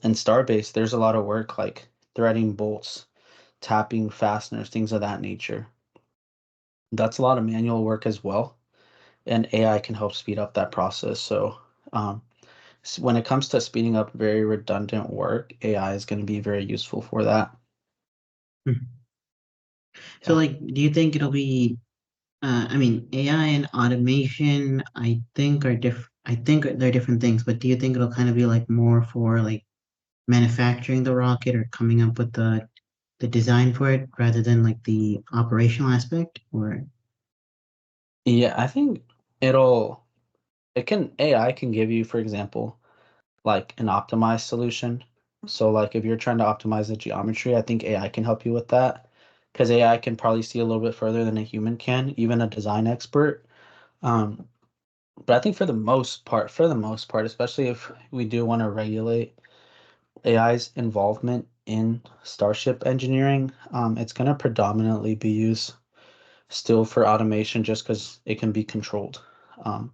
in Starbase, there's a lot of work like threading bolts, tapping fasteners, things of that nature. That's a lot of manual work as well. And AI can help speed up that process. So when it comes to speeding up very redundant work, AI is going to be very useful for that. So, like, do you think it'll be? I mean, AI and automation, I think are different. I think they're different things, but do you think it'll kind of be like more for like manufacturing the rocket or coming up with the design for it rather than like the operational aspect? Or Yeah, I think AI can give you, for example, like an optimized solution. So like if you're trying to optimize the geometry, I think AI can help you with that because AI can probably see a little bit further than a human can, even a design expert. Um, but I think for the most part, especially if we do want to regulate AI's involvement in Starship engineering, it's going to predominantly be used still for automation just because it can be controlled. Um,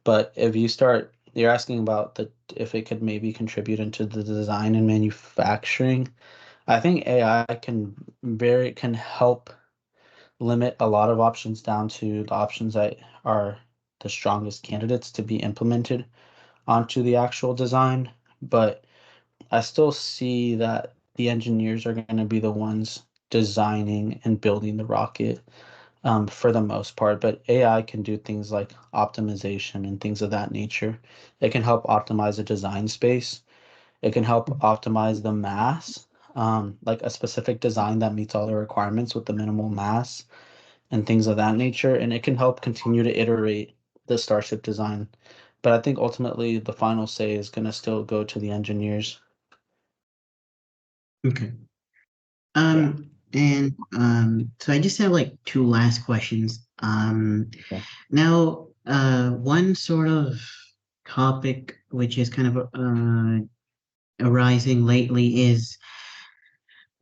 but if you're asking about if it could maybe contribute into the design and manufacturing, I think AI can help limit a lot of options down to the options that are the strongest candidates to be implemented onto the actual design. But I still see that the engineers are going to be the ones designing and building the rocket for the most part. But AI can do things like optimization and things of that nature. It can help optimize a design space. It can help optimize the mass, like a specific design that meets all the requirements with the minimal mass and things of that nature. And it can help continue to iterate the Starship design. But I think ultimately the final say is going to still go to the engineers. okay. So I just have like two last questions. Now, one sort of topic which is kind of arising lately is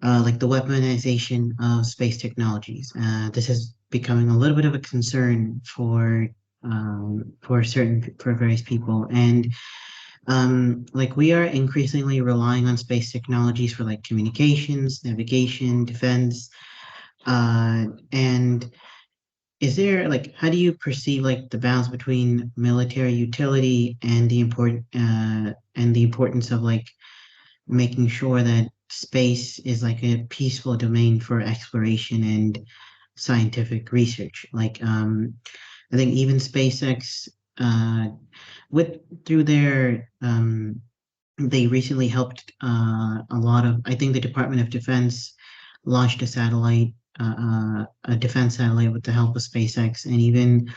like the weaponization of space technologies. This is becoming a little bit of a concern for various people, and like we are increasingly relying on space technologies for like communications, navigation, defense, and is there like how do you perceive like the balance between military utility and the importance of like making sure that space is like a peaceful domain for exploration and scientific research. Like I think even SpaceX with through their they recently helped a lot of I think the Department of Defense launched a satellite a defense satellite with the help of SpaceX, and even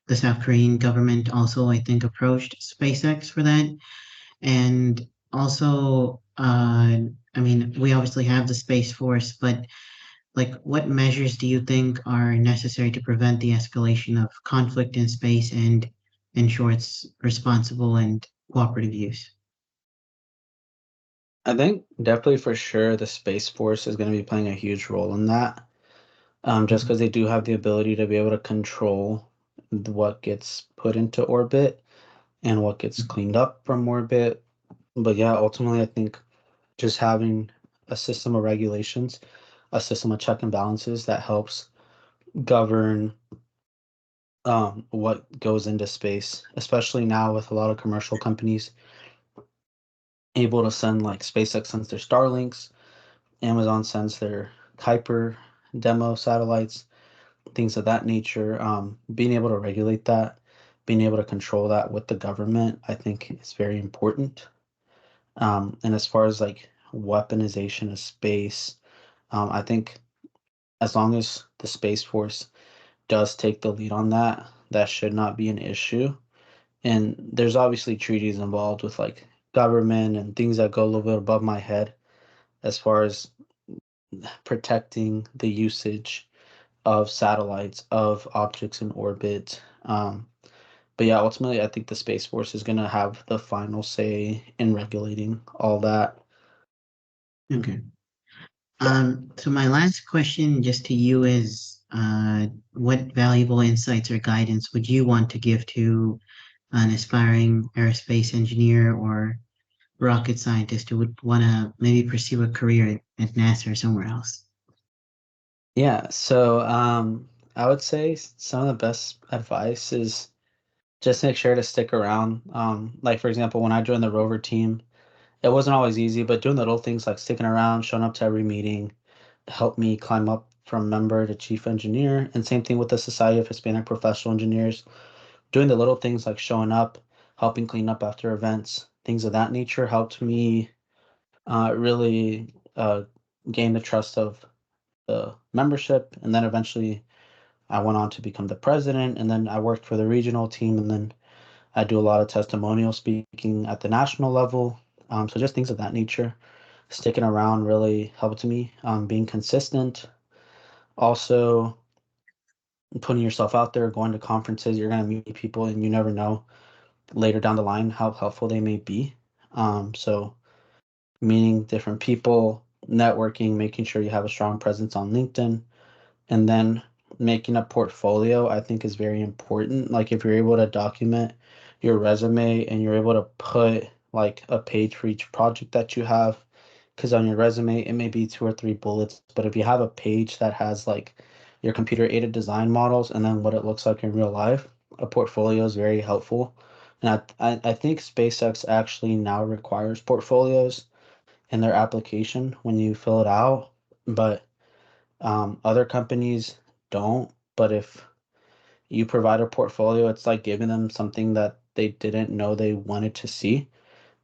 the South Korean government also I think approached SpaceX for that. And also, I mean, we obviously have the Space Force, but like, what measures do you think are necessary to prevent the escalation of conflict in space and ensure its responsible and cooperative use? I think definitely for sure the Space Force is going to be playing a huge role in that. Just because they do have the ability to be able to control what gets put into orbit and what gets cleaned up from orbit. But yeah, ultimately, I think just having a system of regulations, a system of check and balances that helps govern what goes into space, especially now with a lot of commercial companies able to send like SpaceX sends their Starlinks, Amazon sends their Kuiper demo satellites, things of that nature. Being able to regulate that, being able to control that with the government, I think is very important. And as far as like weaponization of space, I think as long as the Space Force does take the lead on that, that should not be an issue. And there's obviously treaties involved with like government and things that go a little bit above my head as far as protecting the usage of satellites, of objects in orbit. But yeah, ultimately, I think the Space Force is going to have the final say in regulating all that. Okay. So my last question just to you is what valuable insights or guidance would you want to give to an aspiring aerospace engineer or rocket scientist who would want to maybe pursue a career at NASA or somewhere else? Yeah, so I would say some of the best advice is just make sure to stick around. Like for example, when I joined the rover team, it wasn't always easy, but doing the little things like sticking around, showing up to every meeting, helped me climb up from member to chief engineer. And same thing with the Society of Hispanic Professional Engineers. Doing the little things like showing up, helping clean up after events, things of that nature helped me really gain the trust of the membership. And then eventually I went on to become the president. And then I worked for the regional team. And then I do a lot of testimonial speaking at the national level. So just things of that nature. Sticking around really helped me. Being consistent. Also, putting yourself out there, going to conferences, you're going to meet people and you never know later down the line how helpful they may be. So meeting different people, networking, making sure you have a strong presence on LinkedIn, and then making a portfolio, I think is very important. Like if you're able to document your resume and you're able to put like a page for each project that you have, because on your resume it may be 2 or 3 bullets, but if you have a page that has like your computer aided design models and then what it looks like in real life, a portfolio is very helpful. And I think SpaceX actually now requires portfolios in their application when you fill it out, but other companies don't. But if you provide a portfolio, it's like giving them something that they didn't know they wanted to see.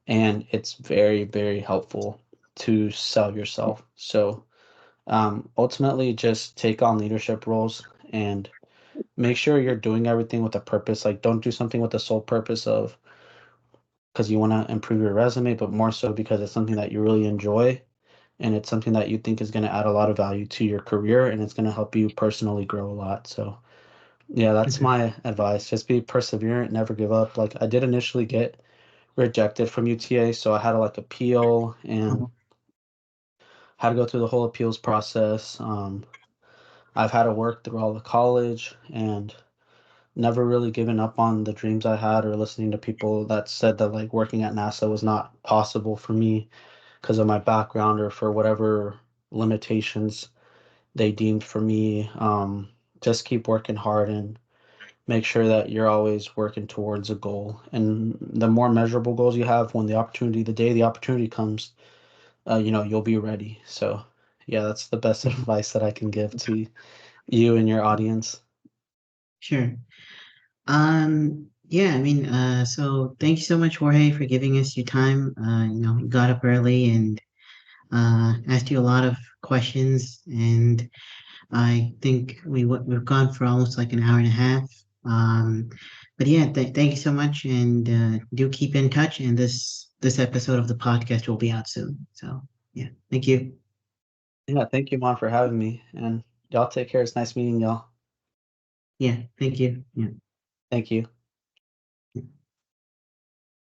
And it's very, very helpful to sell yourself. So ultimately, just take on leadership roles and make sure you're doing everything with a purpose. Like, don't do something with the sole purpose of because you want to improve your resume, but more so because it's something that you really enjoy and it's something that you think is going to add a lot of value to your career and it's going to help you personally grow a lot. So, yeah, that's my advice. Just be perseverant, never give up. Like I did initially get rejected from UTA, so I had to like appeal and had to go through the whole appeals process. I've had to work through all the college and never really given up on the dreams I had or listening to people that said that like working at NASA was not possible for me because of my background or for whatever limitations they deemed for me. Just keep working hard and make sure that you're always working towards a goal. And the more measurable goals you have, when the day the opportunity comes, you'll be ready. So, yeah, that's the best advice that I can give to you and your audience. Sure. Yeah, I mean, so thank you so much, Jorge, for giving us your time. You got up early and asked you a lot of questions, and I think we've gone for almost like an hour and a half. But yeah, thank you so much, and do keep in touch. And this episode of the podcast will be out soon. So yeah, thank you. Yeah, thank you, Mon, for having me. And y'all take care. It's nice meeting y'all. Yeah, thank you. Yeah. Thank you.